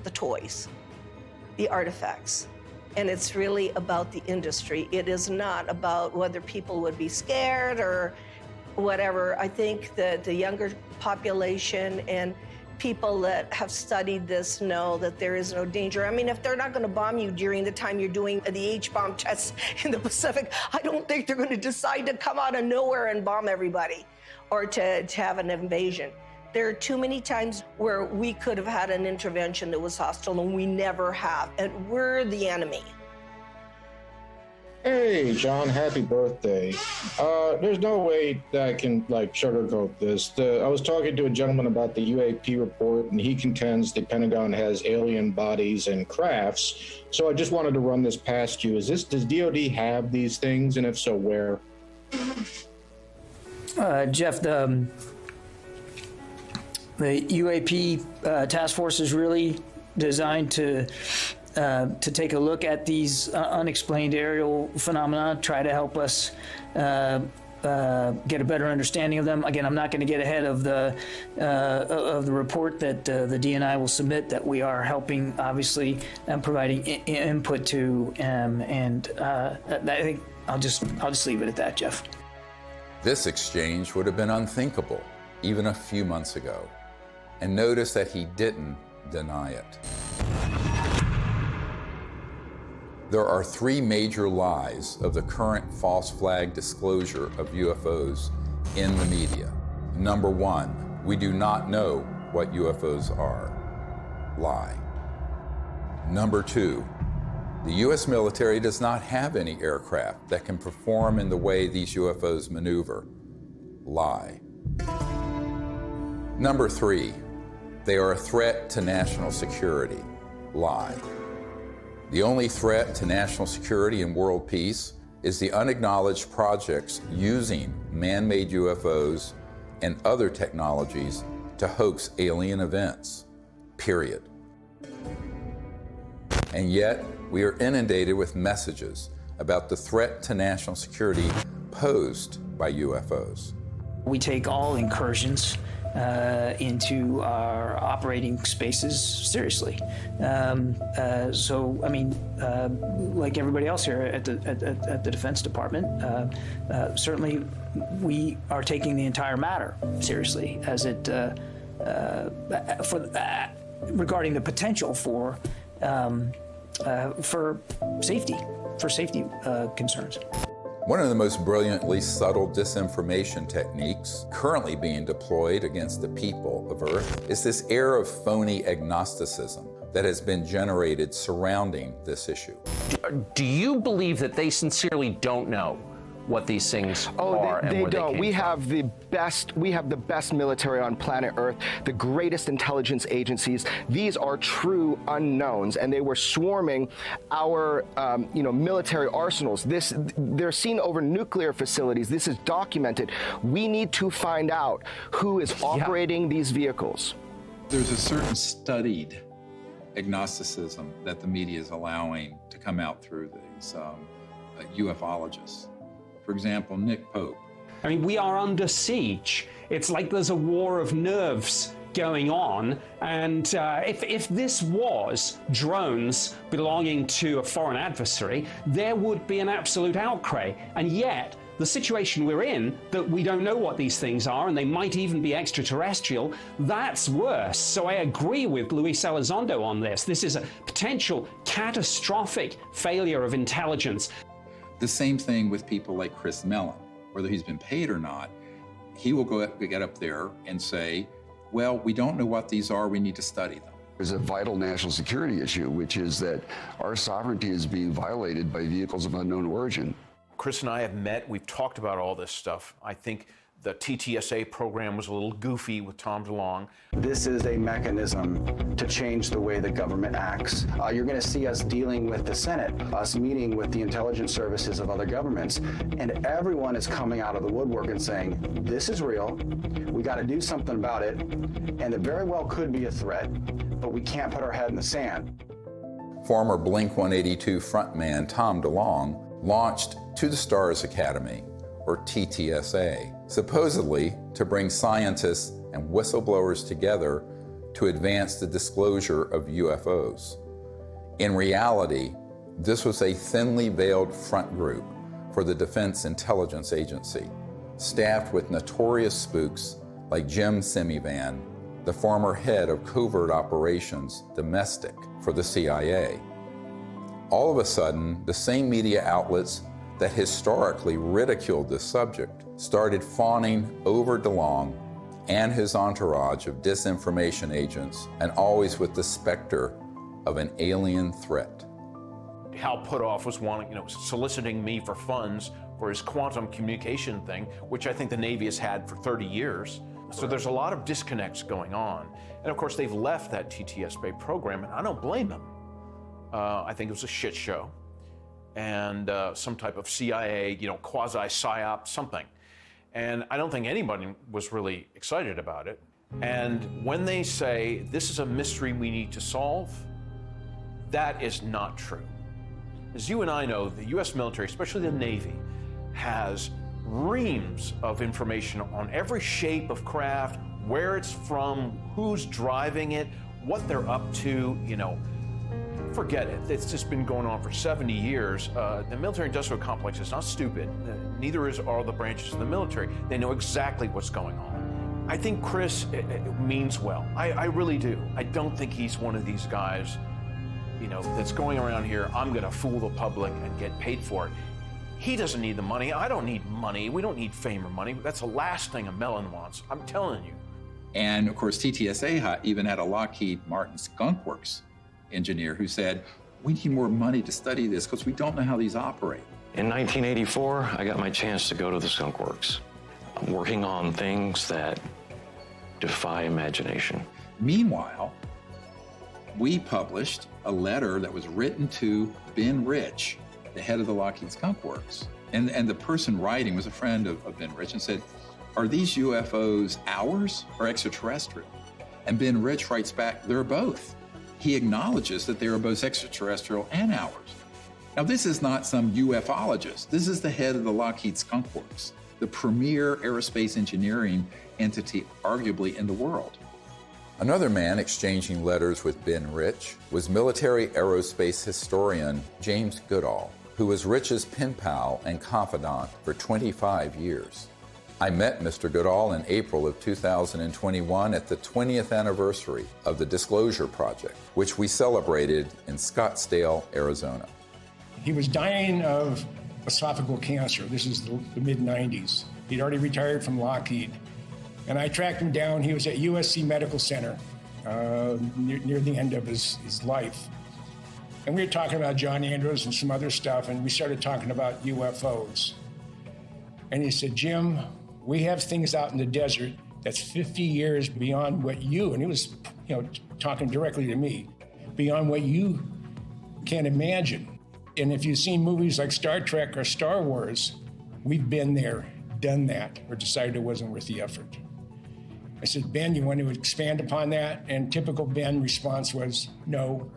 the toys, the artifacts. And it's really about the industry. It is not about whether people would be scared or whatever. I think that the younger population and people that have studied this know that there is no danger. I mean, if they're not going to bomb you during the time you're doing the H-bomb tests in the Pacific, I don't think they're going to decide to come out of nowhere and bomb everybody or to have an invasion. There are too many times where we could have had an intervention that was hostile, and we never have, and we're the enemy. Hey, John, happy birthday. There's no way that I can, sugarcoat this. I was talking to a gentleman about the UAP report, and he contends the Pentagon has alien bodies and crafts. So I just wanted to run this past you. Does DOD have these things, and if so, where? Jeff, the UAP task force is really designed to take a look at these unexplained aerial phenomena, try to help us get a better understanding of them. Again, I'm not going to get ahead of the report that the DNI will submit, that we are helping, obviously, providing input to, and I think I'll just leave it at that, Jeff. This exchange would have been unthinkable even a few months ago. And notice that he didn't deny it. There are three major lies of the current false flag disclosure of UFOs in the media. Number one, we do not know what UFOs are. Lie. Number two, the U.S. military does not have any aircraft that can perform in the way these UFOs maneuver. Lie. Number three, they are a threat to national security. Lie. The only threat to national security and world peace is the unacknowledged projects using man-made UFOs and other technologies to hoax alien events, period. And yet, we are inundated with messages about the threat to national security posed by UFOs. We take all incursions into our operating spaces seriously. So, I mean, like everybody else here at the Defense Department, certainly we are taking the entire matter seriously as it regarding the potential for safety concerns. One of the most brilliantly subtle disinformation techniques currently being deployed against the people of Earth is this air of phony agnosticism that has been generated surrounding this issue. Do you believe that they sincerely don't know what these things are and where they don't? We have the best military on planet Earth, the greatest intelligence agencies. These are true unknowns, and they were swarming our military arsenals. They're seen over nuclear facilities. This is documented. We need to find out who is operating these vehicles. There's a certain studied agnosticism that the media is allowing to come out through these ufologists. For example, Nick Pope. I mean, we are under siege. It's like there's a war of nerves going on. And if this was drones belonging to a foreign adversary, there would be an absolute outcry. And yet, the situation we're in, that we don't know what these things are, and they might even be extraterrestrial, that's worse. So I agree with Luis Elizondo on this. This is a potential catastrophic failure of intelligence. The same thing with people like Chris Mellon. Whether he's been paid or not, he will get up there and say, well, we don't know what these are, we need to study them. There's a vital national security issue, which is that our sovereignty is being violated by vehicles of unknown origin. Chris and I have met, we've talked about all this stuff. I think The TTSA program was a little goofy with Tom DeLonge. This is a mechanism to change the way the government acts. You're going to see us dealing with the Senate, us meeting with the intelligence services of other governments, and everyone is coming out of the woodwork and saying, this is real, we got to do something about it, and it very well could be a threat, but we can't put our head in the sand. Former Blink-182 frontman Tom DeLonge launched To the Stars Academy, or TTSA, supposedly to bring scientists and whistleblowers together to advance the disclosure of UFOs. In reality, this was a thinly veiled front group for the Defense Intelligence Agency, staffed with notorious spooks like Jim Semivan, the former head of covert operations domestic for the CIA. All of a sudden, the same media outlets that historically ridiculed this subject started fawning over DeLonge and his entourage of disinformation agents, and always with the specter of an alien threat. Hal Puthoff was soliciting me for funds for his quantum communication thing, which I think the Navy has had for 30 years. So there's a lot of disconnects going on. And of course, they've left that TTSA program, and I don't blame them. I think it was a shit show. And some type of CIA, quasi-psyop, something. And I don't think anybody was really excited about it. And when they say, this is a mystery we need to solve, that is not true. As you and I know, the US military, especially the Navy, has reams of information on every shape of craft, where it's from, who's driving it, what they're up to, Forget it. It's just been going on for 70 years. The military-industrial complex is not stupid. Neither are the branches of the military. They know exactly what's going on. I think Chris means well. I really do. I don't think he's one of these guys, that's going around here, I'm going to fool the public and get paid for it. He doesn't need the money. I don't need money. We don't need fame or money. That's the last thing a melon wants. I'm telling you. And of course, TTSA even had a Lockheed Martin Skunk Works engineer who said, we need more money to study this because we don't know how these operate. In 1984, I got my chance to go to the Skunk Works. I'm working on things that defy imagination. Meanwhile, we published a letter that was written to Ben Rich, the head of the Lockheed Skunk Works. And the person writing was a friend of Ben Rich and said, are these UFOs ours or extraterrestrial? And Ben Rich writes back, they're both. He acknowledges that they are both extraterrestrial and ours. Now, this is not some ufologist. This is the head of the Lockheed Skunk Works, the premier aerospace engineering entity arguably in the world. Another man exchanging letters with Ben Rich was military aerospace historian James Goodall, who was Rich's pen pal and confidant for 25 years. I met Mr. Goodall in April of 2021 at the 20th anniversary of the Disclosure Project, which we celebrated in Scottsdale, Arizona. He was dying of esophageal cancer. This is the mid-90s. He'd already retired from Lockheed. And I tracked him down. He was at USC Medical Center near the end of his life. And we were talking about John Andrews and some other stuff, and we started talking about UFOs. And he said, Jim, we have things out in the desert that's 50 years beyond what you, and he was talking directly to me, beyond what you can imagine. And if you've seen movies like Star Trek or Star Wars, we've been there, done that, or decided it wasn't worth the effort. I said, Ben, you want to expand upon that? And typical Ben response was, no.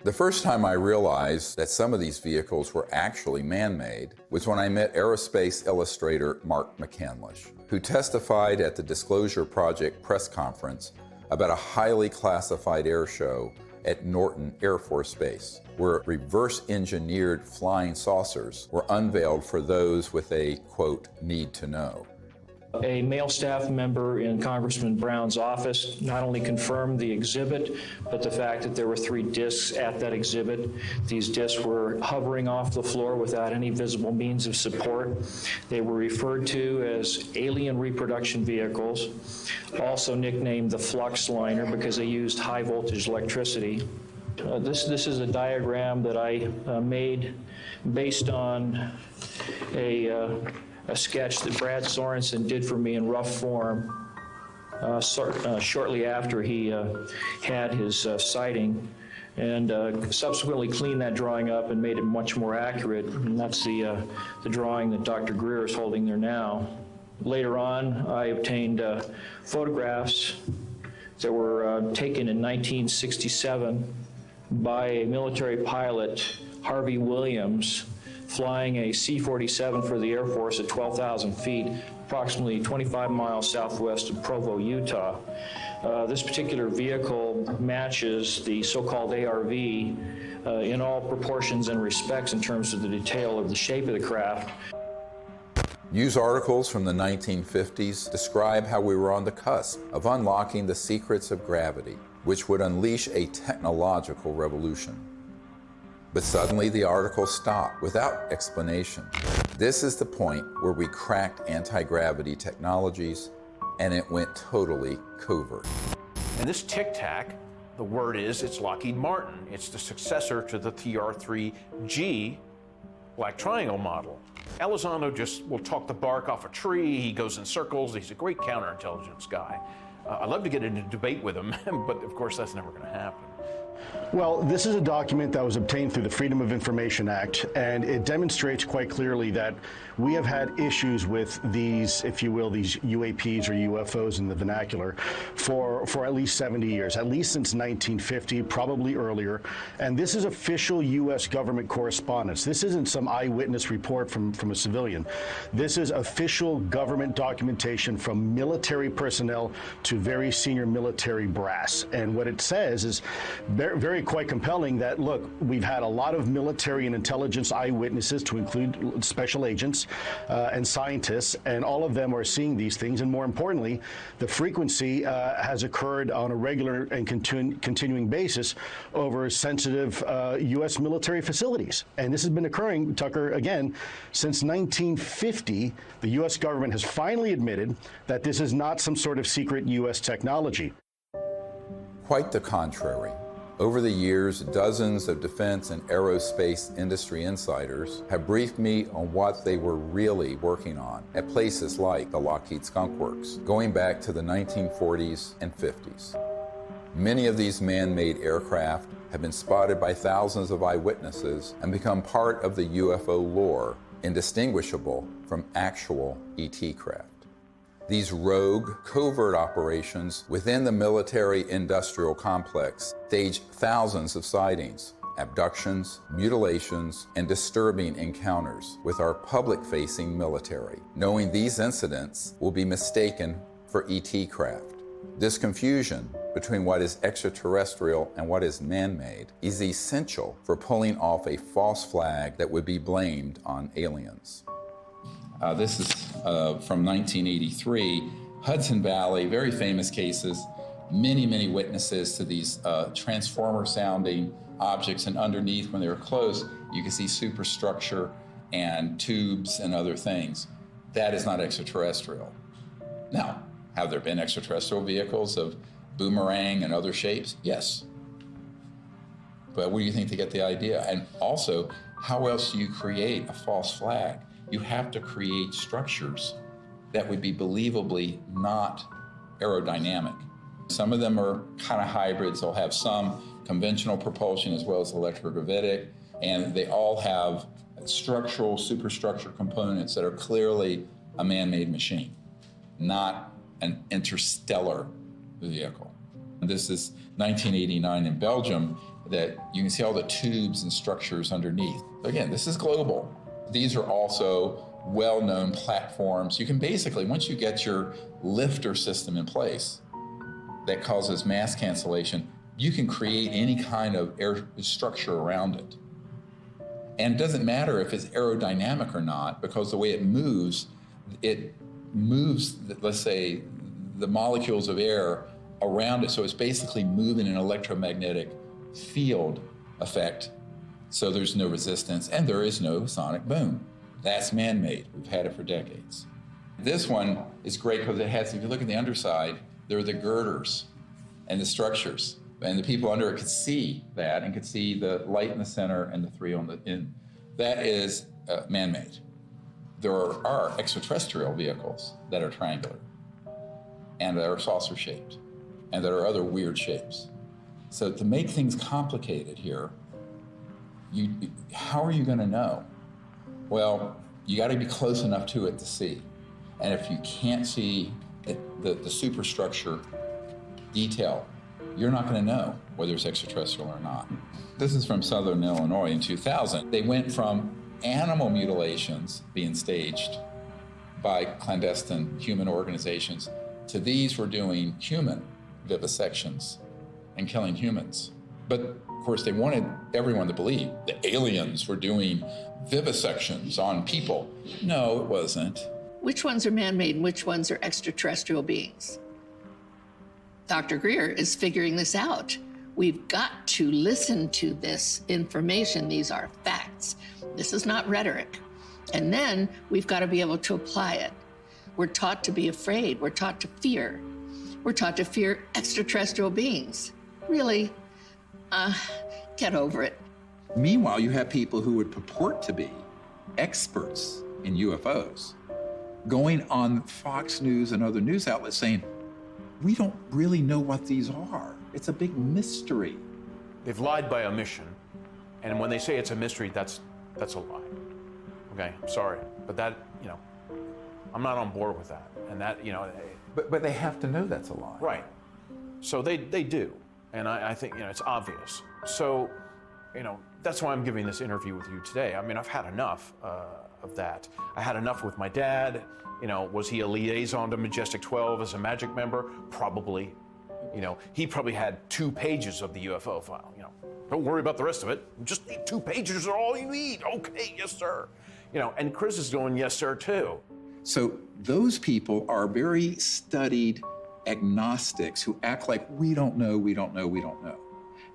The first time I realized that some of these vehicles were actually man-made was when I met aerospace illustrator Mark McCandlish, who testified at the Disclosure Project press conference about a highly classified air show at Norton Air Force Base, where reverse-engineered flying saucers were unveiled for those with a, quote, need to know. A male staff member in Congressman Brown's office not only confirmed the exhibit, but the fact that there were 3 discs at that exhibit. These discs were hovering off the floor without any visible means of support. They were referred to as alien reproduction vehicles, also nicknamed the flux liner because they used high voltage electricity. This is a diagram that I made based on a a sketch that Brad Sorensen did for me in rough form shortly after he had his sighting, and subsequently cleaned that drawing up and made it much more accurate. And that's the drawing that Dr. Greer is holding there now. Later on, I obtained photographs that were taken in 1967 by a military pilot, Harvey Williams, flying a C-47 for the Air Force at 12,000 feet, approximately 25 miles southwest of Provo, Utah. This particular vehicle matches the so-called ARV in all proportions and respects in terms of the detail of the shape of the craft. News articles from the 1950s describe how we were on the cusp of unlocking the secrets of gravity, which would unleash a technological revolution. But suddenly the articles stopped without explanation. This is the point where we cracked anti-gravity technologies, and it went totally covert. And this Tic Tac, the word is, it's Lockheed Martin. It's the successor to the TR-3G Black Triangle model. Elizondo just will talk the bark off a tree. He goes in circles. He's a great counterintelligence guy. I'd love to get into a debate with him, but of course that's never going to happen. Well, this is a document that was obtained through the Freedom of Information Act, and it demonstrates quite clearly that we have had issues with these, if you will, these UAPs or UFOs in the vernacular for at least 70 years, at least since 1950, probably earlier. And this is official U.S. government correspondence. This isn't some eyewitness report from a civilian. This is official government documentation from military personnel to very senior military brass. And what it says is very quite compelling that, look, we've had a lot of military and intelligence eyewitnesses, to include special agents and scientists, and all of them are seeing these things. And more importantly, the frequency has occurred on a regular and continuing basis over sensitive U.S. military facilities. And this has been occurring, Tucker, again, since 1950. The U.S. government has finally admitted that this is not some sort of secret U.S. technology. Quite the contrary. Over the years, dozens of defense and aerospace industry insiders have briefed me on what they were really working on at places like the Lockheed Skunk Works, going back to the 1940s and 50s. Many of these man-made aircraft have been spotted by thousands of eyewitnesses and become part of the UFO lore, indistinguishable from actual ET craft. These rogue, covert operations within the military-industrial complex stage thousands of sightings, abductions, mutilations, and disturbing encounters with our public-facing military, knowing these incidents will be mistaken for ET craft. This confusion between what is extraterrestrial and what is man-made is essential for pulling off a false flag that would be blamed on aliens. This is from 1983, Hudson Valley, very famous cases, many witnesses to these transformer-sounding objects, and underneath, when they were close, you can see superstructure and tubes and other things. That is not extraterrestrial. Now, have there been extraterrestrial vehicles of boomerang and other shapes? Yes. But where do you think they get the idea? And also, how else do you create a false flag? You have to create structures that would be believably not aerodynamic. Some of them are kind of hybrids. They'll have some conventional propulsion as well as electrogravitic, and they all have structural, superstructure components that are clearly a man-made machine, not an interstellar vehicle. This is 1989 in Belgium, that you can see all the tubes and structures underneath. Again, this is global. These are also well-known platforms. You can basically, once you get your lifter system in place that causes mass cancellation, you can create any kind of air structure around it. And it doesn't matter if it's aerodynamic or not, because the way it moves, let's say, the molecules of air around it. So it's basically moving an electromagnetic field effect. So there's no resistance and there is no sonic boom. That's man-made. We've had it for decades. This one is great because it has, if you look at the underside, there are the girders and the structures. And the people under it could see that and could see the light in the center and the three on the end. That is man-made. there are extraterrestrial vehicles that are triangular and that are saucer shaped and that are other weird shapes. So to make things complicated here, how are you going to know? Well, you got to be close enough to it to see. And if you can't see the superstructure detail, you're not going to know whether it's extraterrestrial or not. This is from Southern Illinois in 2000. They went from animal mutilations being staged by clandestine human organizations to these were doing human vivisections and killing humans. But of course, they wanted everyone to believe the aliens were doing vivisections on people. No, it wasn't. Which ones are man-made and which ones are extraterrestrial beings? Dr. Greer is figuring this out. We've got to listen to this information. These are facts. This is not rhetoric. And then we've got to be able to apply it. We're taught to be afraid. We're taught to fear. We're taught to fear extraterrestrial beings. Really? Get over it. Meanwhile, you have people who would purport to be experts in UFOs going on Fox News and other news outlets saying, we don't really know what these are. It's a big mystery. They've lied by omission, and when they say it's a mystery, that's a lie. Okay, I'm sorry, but that, I'm not on board with that. And that, But they have to know that's a lie. Right. So they do, and I think, it's obvious. So, that's why I'm giving this interview with you today. I mean, I've had enough of that. I had enough with my dad. Was he a liaison to Majestic 12 as a magic member? Probably. He probably had 2 pages of the UFO file. Don't worry about the rest of it. Just need 2 pages are all you need. Okay, yes, sir. And Chris is going, yes, sir, too. So those people are very studied agnostics who act like we don't know, we don't know, we don't know.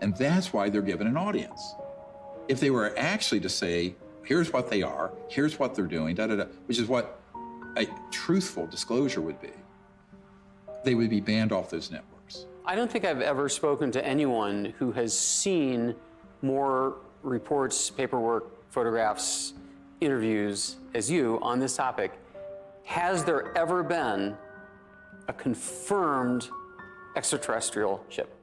And that's why they're given an audience. If they were actually to say, here's what they are, here's what they're doing, which is what a truthful disclosure would be, they would be banned off those networks. I don't think I've ever spoken to anyone who has seen more reports, paperwork, photographs, interviews as you on this topic. Has there ever been a confirmed extraterrestrial ship?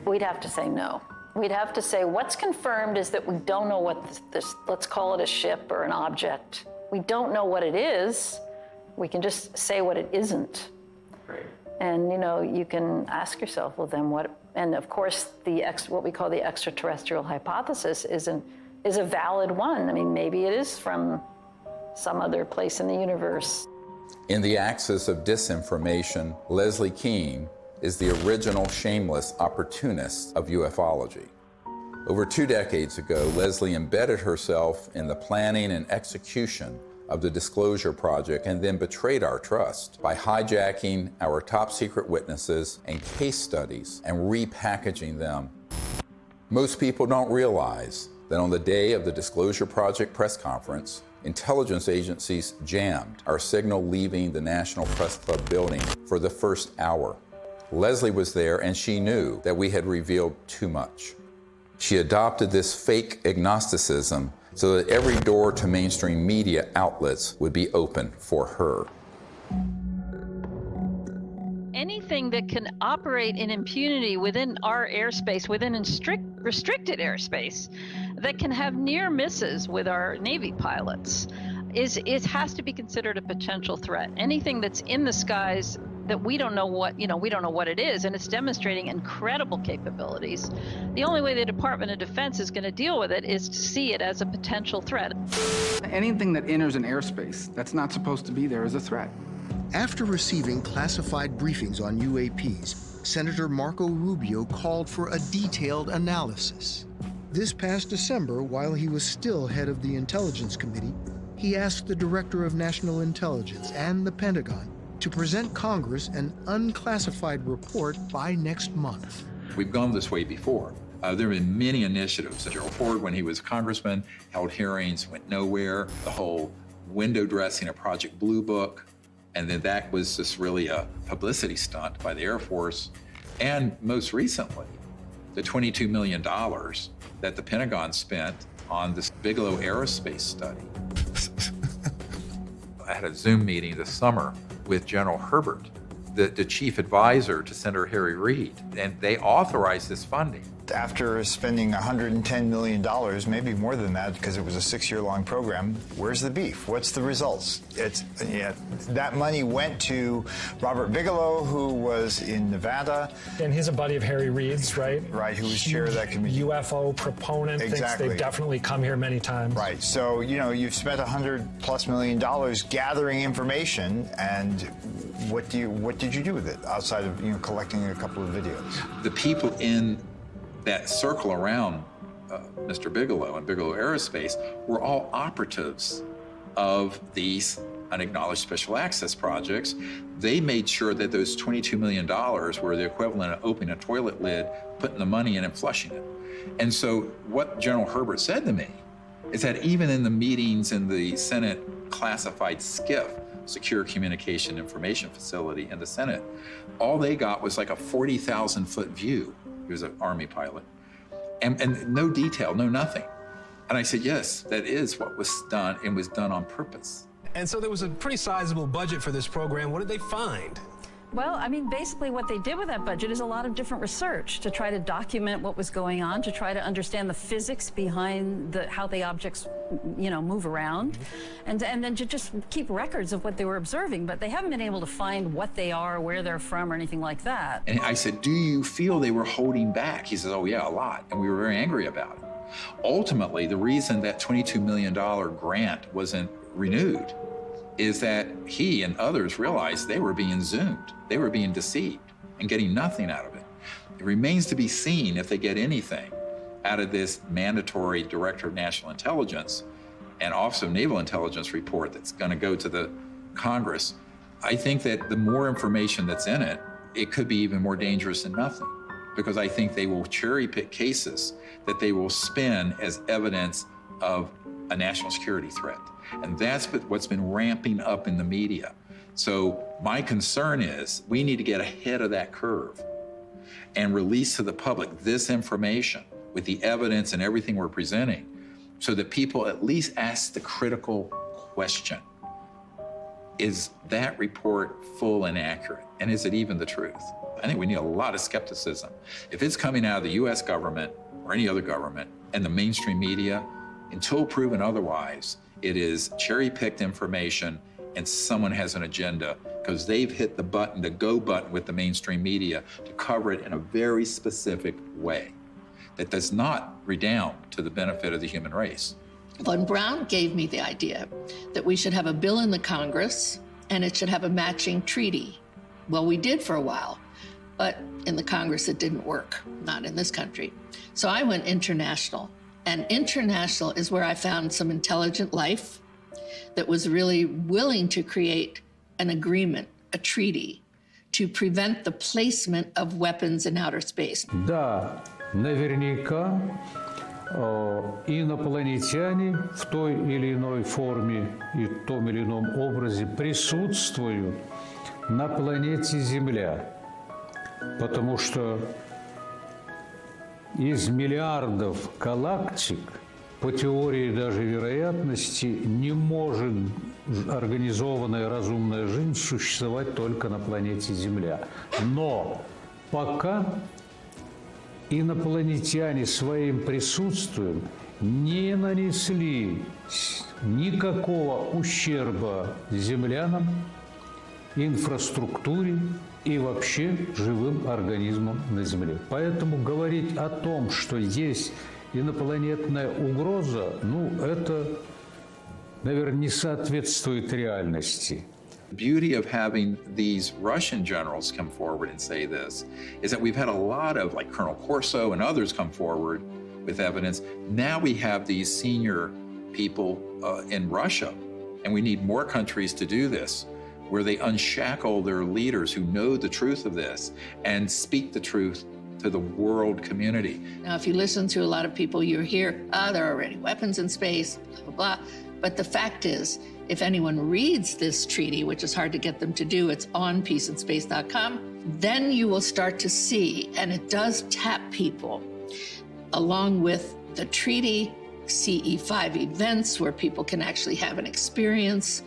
We'd have to say no. We'd have to say what's confirmed is that we don't know what this, let's call it a ship or an object. We don't know what it is. We can just say what it isn't. Right. And you can ask yourself, well then what, and of course what we call the extraterrestrial hypothesis is a valid one. I mean, maybe it is from some other place in the universe. In the axis of disinformation, Leslie Kean is the original shameless opportunist of ufology. Over 2 decades ago, Leslie embedded herself in the planning and execution of the Disclosure Project and then betrayed our trust by hijacking our top secret witnesses and case studies and repackaging them. Most people don't realize that on the day of the Disclosure Project press conference, intelligence agencies jammed our signal leaving the National Press Club building for the first hour. Leslie was there and she knew that we had revealed too much. She adopted this fake agnosticism so that every door to mainstream media outlets would be open for her. Anything that can operate in impunity within our airspace, within restricted airspace, that can have near misses with our Navy pilots, it has to be considered a potential threat. Anything that's in the skies that we don't know what it is, and it's demonstrating incredible capabilities. The only way the Department of Defense is going to deal with it is to see it as a potential threat. Anything that enters an airspace that's not supposed to be there is a threat. After receiving classified briefings on UAPs, Senator Marco Rubio called for a detailed analysis. This past December, while he was still head of the Intelligence Committee, he asked the Director of National Intelligence and the Pentagon to present Congress an unclassified report by next month. We've gone this way before. There have been many initiatives. Gerald Ford, when he was congressman, held hearings, went nowhere. The whole window dressing of Project Blue Book, and then that was just really a publicity stunt by the Air Force. And most recently, the $22 million that the Pentagon spent on this Bigelow Aerospace study. I had a Zoom meeting this summer with General Herbert, the chief advisor to Senator Harry Reid, and they authorized this funding. After spending $110 million, maybe more than that, because it was a 6-year-long program, where's the beef? What's the results? That money went to Robert Bigelow, who was in Nevada. And he's a buddy of Harry Reid's, right? Right, who was chair of that committee. UFO proponent, exactly. Thinks they've definitely come here many times. Right, so, you've spent $100+ million gathering information, and what did you do with it, outside of, collecting a couple of videos? The people in that circle around Mr. Bigelow and Bigelow Aerospace were all operatives of these unacknowledged special access projects. They made sure that those $22 million were the equivalent of opening a toilet lid, putting the money in and flushing it. And so what General Herbert said to me is that even in the meetings in the Senate classified SCIF, Secure Communication Information Facility in the Senate, all they got was like a 40,000-foot view. He was an Army pilot. And no detail, no nothing. And I said, yes, that is what was done, and was done on purpose. And so there was a pretty sizable budget for this program. What did they find? Well, I mean, basically what they did with that budget is a lot of different research to try to document what was going on, to try to understand the physics behind how the objects, move around, and then to just keep records of what they were observing. But they haven't been able to find what they are, where they're from, or anything like that. And I said, do you feel they were holding back? He says, oh yeah, a lot. And we were very angry about it. Ultimately, the reason that $22 million grant wasn't renewed is that he and others realized they were being zoomed. They were being deceived and getting nothing out of it. It remains to be seen if they get anything out of this mandatory Director of National Intelligence and Office of Naval Intelligence report that's going to go to the Congress. I think that the more information that's in it, it could be even more dangerous than nothing, because I think they will cherry pick cases that they will spin as evidence of a national security threat. And that's what's been ramping up in the media. So my concern is we need to get ahead of that curve and release to the public this information with the evidence and everything we're presenting, so that people at least ask the critical question. Is that report full and accurate? And is it even the truth? I think we need a lot of skepticism. If it's coming out of the US government or any other government and the mainstream media, until proven otherwise, it is cherry-picked information and someone has an agenda because they've hit the button, the go button with the mainstream media to cover it in a very specific way that does not redound to the benefit of the human race. Von Braun gave me the idea that we should have a bill in the Congress and it should have a matching treaty. Well, we did for a while, but in the Congress it didn't work, not in this country. So I went international, and international is where I found some intelligent life that was really willing to create an agreement, a treaty, to prevent the placement of weapons in outer space. Да, наверняка инопланетяне в той или иной форме и том или ином образе присутствуют на планете Земля, потому что из миллиардов галактик, по теории даже вероятности, не может организованная разумная жизнь существовать только на планете Земля. Но пока инопланетяне своим присутствием не нанесли никакого ущерба землянам, инфраструктуре и вообще живым организмам на Земле. Поэтому говорить о том, что есть инопланетная угроза, это, наверное, не соответствует реальности. The beauty of having these Russian generals come forward and say this is that we've had a lot of, like Colonel Corso and others, come forward with evidence. Now we have these senior people in Russia, and we need more countries to do this, where they unshackle their leaders who know the truth of this and speak the truth to the world community. Now, if you listen to a lot of people, you hear, there are already weapons in space, blah, blah, blah. But the fact is, if anyone reads this treaty, which is hard to get them to do, it's on peaceandspace.com, then you will start to see, and it does tap people, along with the treaty, CE5 events where people can actually have an experience,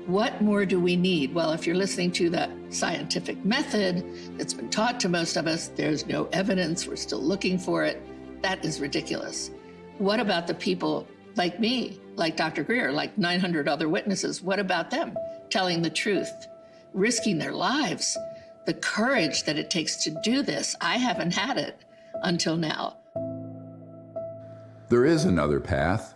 What more do we need? Well, if you're listening to the scientific method that's been taught to most of us, there's no evidence, we're still looking for it. That is ridiculous. What about the people like me, like Dr. Greer, like 900 other witnesses? What about them telling the truth, risking their lives? The courage that it takes to do this, I haven't had it until now. There is another path,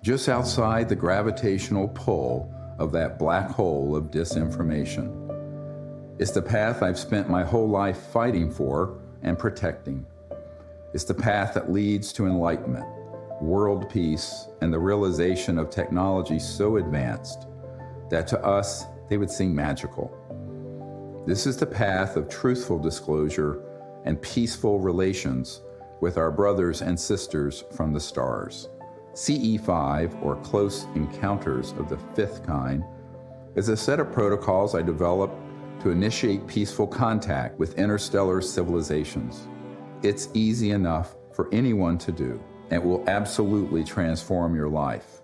just outside the gravitational pull of that black hole of disinformation. It's the path I've spent my whole life fighting for and protecting. It's the path that leads to enlightenment, world peace, and the realization of technology so advanced that to us, they would seem magical. This is the path of truthful disclosure and peaceful relations with our brothers and sisters from the stars. CE5, or Close Encounters of the Fifth Kind, is a set of protocols I developed to initiate peaceful contact with interstellar civilizations. It's easy enough for anyone to do, and will absolutely transform your life.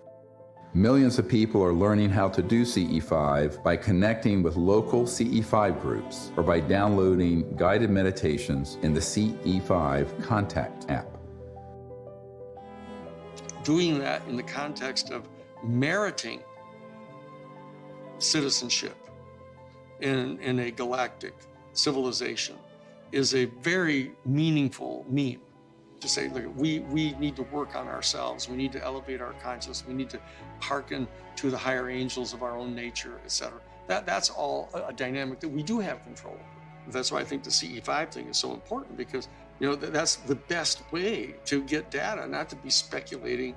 Millions of people are learning how to do CE5 by connecting with local CE5 groups or by downloading guided meditations in the CE5 Contact app. Doing that in the context of meriting citizenship in a galactic civilization is a very meaningful meme. To say, look, we need to work on ourselves. We need to elevate our consciousness. We need to hearken to the higher angels of our own nature, etc. That's all a dynamic that we do have control over. That's why I think the CE5 thing is so important, because that's the best way to get data, not to be speculating,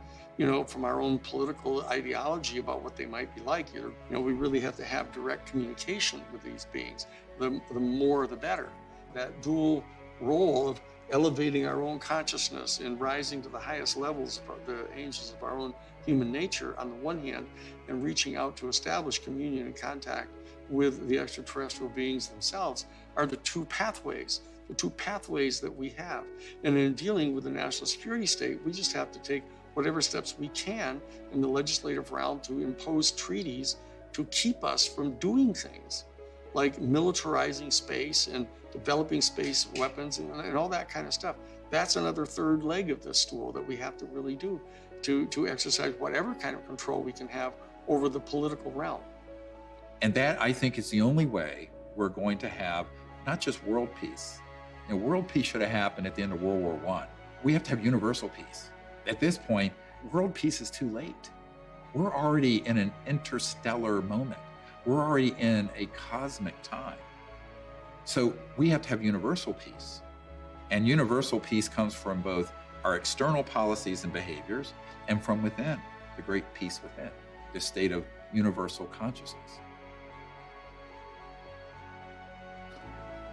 from our own political ideology about what they might be like. We really have to have direct communication with these beings. The more, the better. That dual role of elevating our own consciousness and rising to the highest levels of the angels of our own human nature on the one hand, and reaching out to establish communion and contact with the extraterrestrial beings themselves, are the two pathways that we have. And in dealing with the national security state, we just have to take whatever steps we can in the legislative realm to impose treaties to keep us from doing things like militarizing space and developing space weapons and all that kind of stuff. That's another third leg of this stool that we have to really do to exercise whatever kind of control we can have over the political realm. And that, I think, is the only way we're going to have not just world peace. World peace should have happened at the end of World War I. We have to have universal peace. At this point, world peace is too late. We're already in an interstellar moment. We're already in a cosmic time. So we have to have universal peace. And universal peace comes from both our external policies and behaviors and from within, the great peace within, the state of universal consciousness.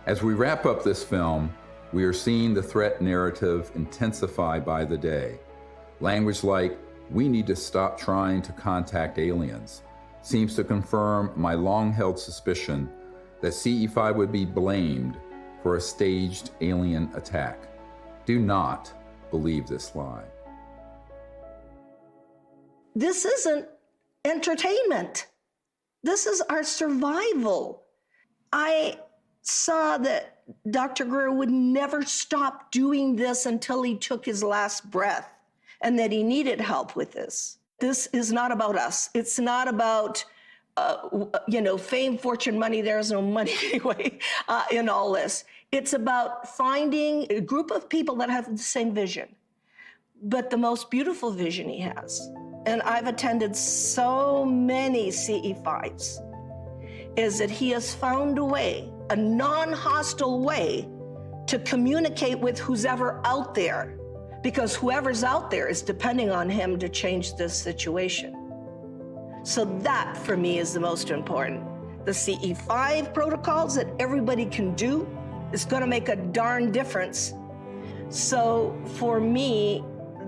As we wrap up this film, we are seeing the threat narrative intensify by the day. Language like, "We need to stop trying to contact aliens," seems to confirm my long-held suspicion that CE5 would be blamed for a staged alien attack. Do not believe this lie. This isn't entertainment. This is our survival. I saw that Dr. Greer would never stop doing this until he took his last breath, and that he needed help with this. This is not about us. It's not about, fame, fortune, money. There's no money anyway in all this. It's about finding a group of people that have the same vision, but the most beautiful vision he has. And I've attended so many CE5s, is that he has found a way, a non-hostile way, to communicate with who's ever out there, because whoever's out there is depending on him to change this situation. So that, for me, is the most important. The CE5 protocols that everybody can do is gonna make a darn difference. So for me,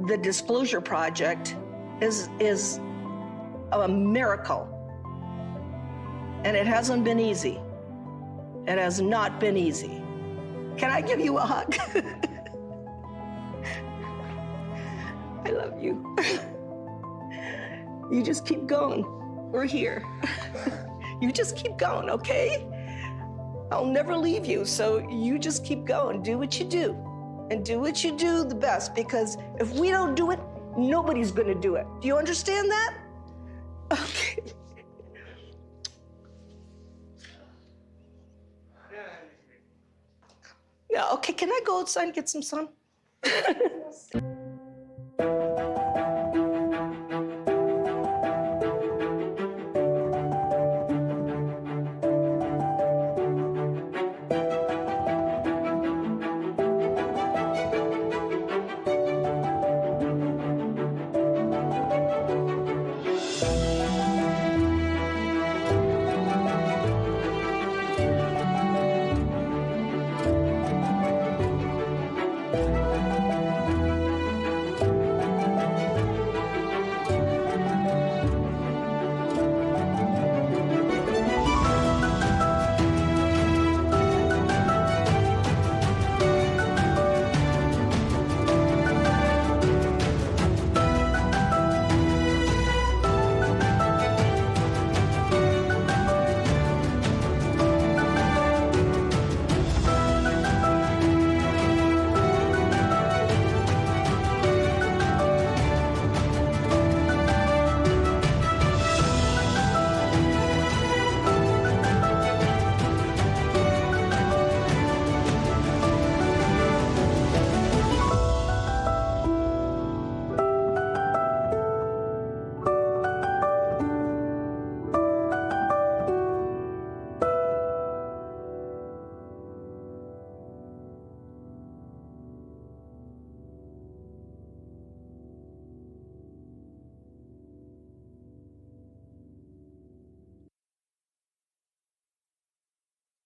the Disclosure Project is a miracle. And it hasn't been easy. It has not been easy. Can I give you a hug? I love you. You just keep going. We're here. You just keep going, okay? I'll never leave you, so you just keep going. Do what you do. And do what you do the best, because if we don't do it, nobody's gonna do it. Do you understand that? Okay. Yeah, okay, can I go outside and get some sun?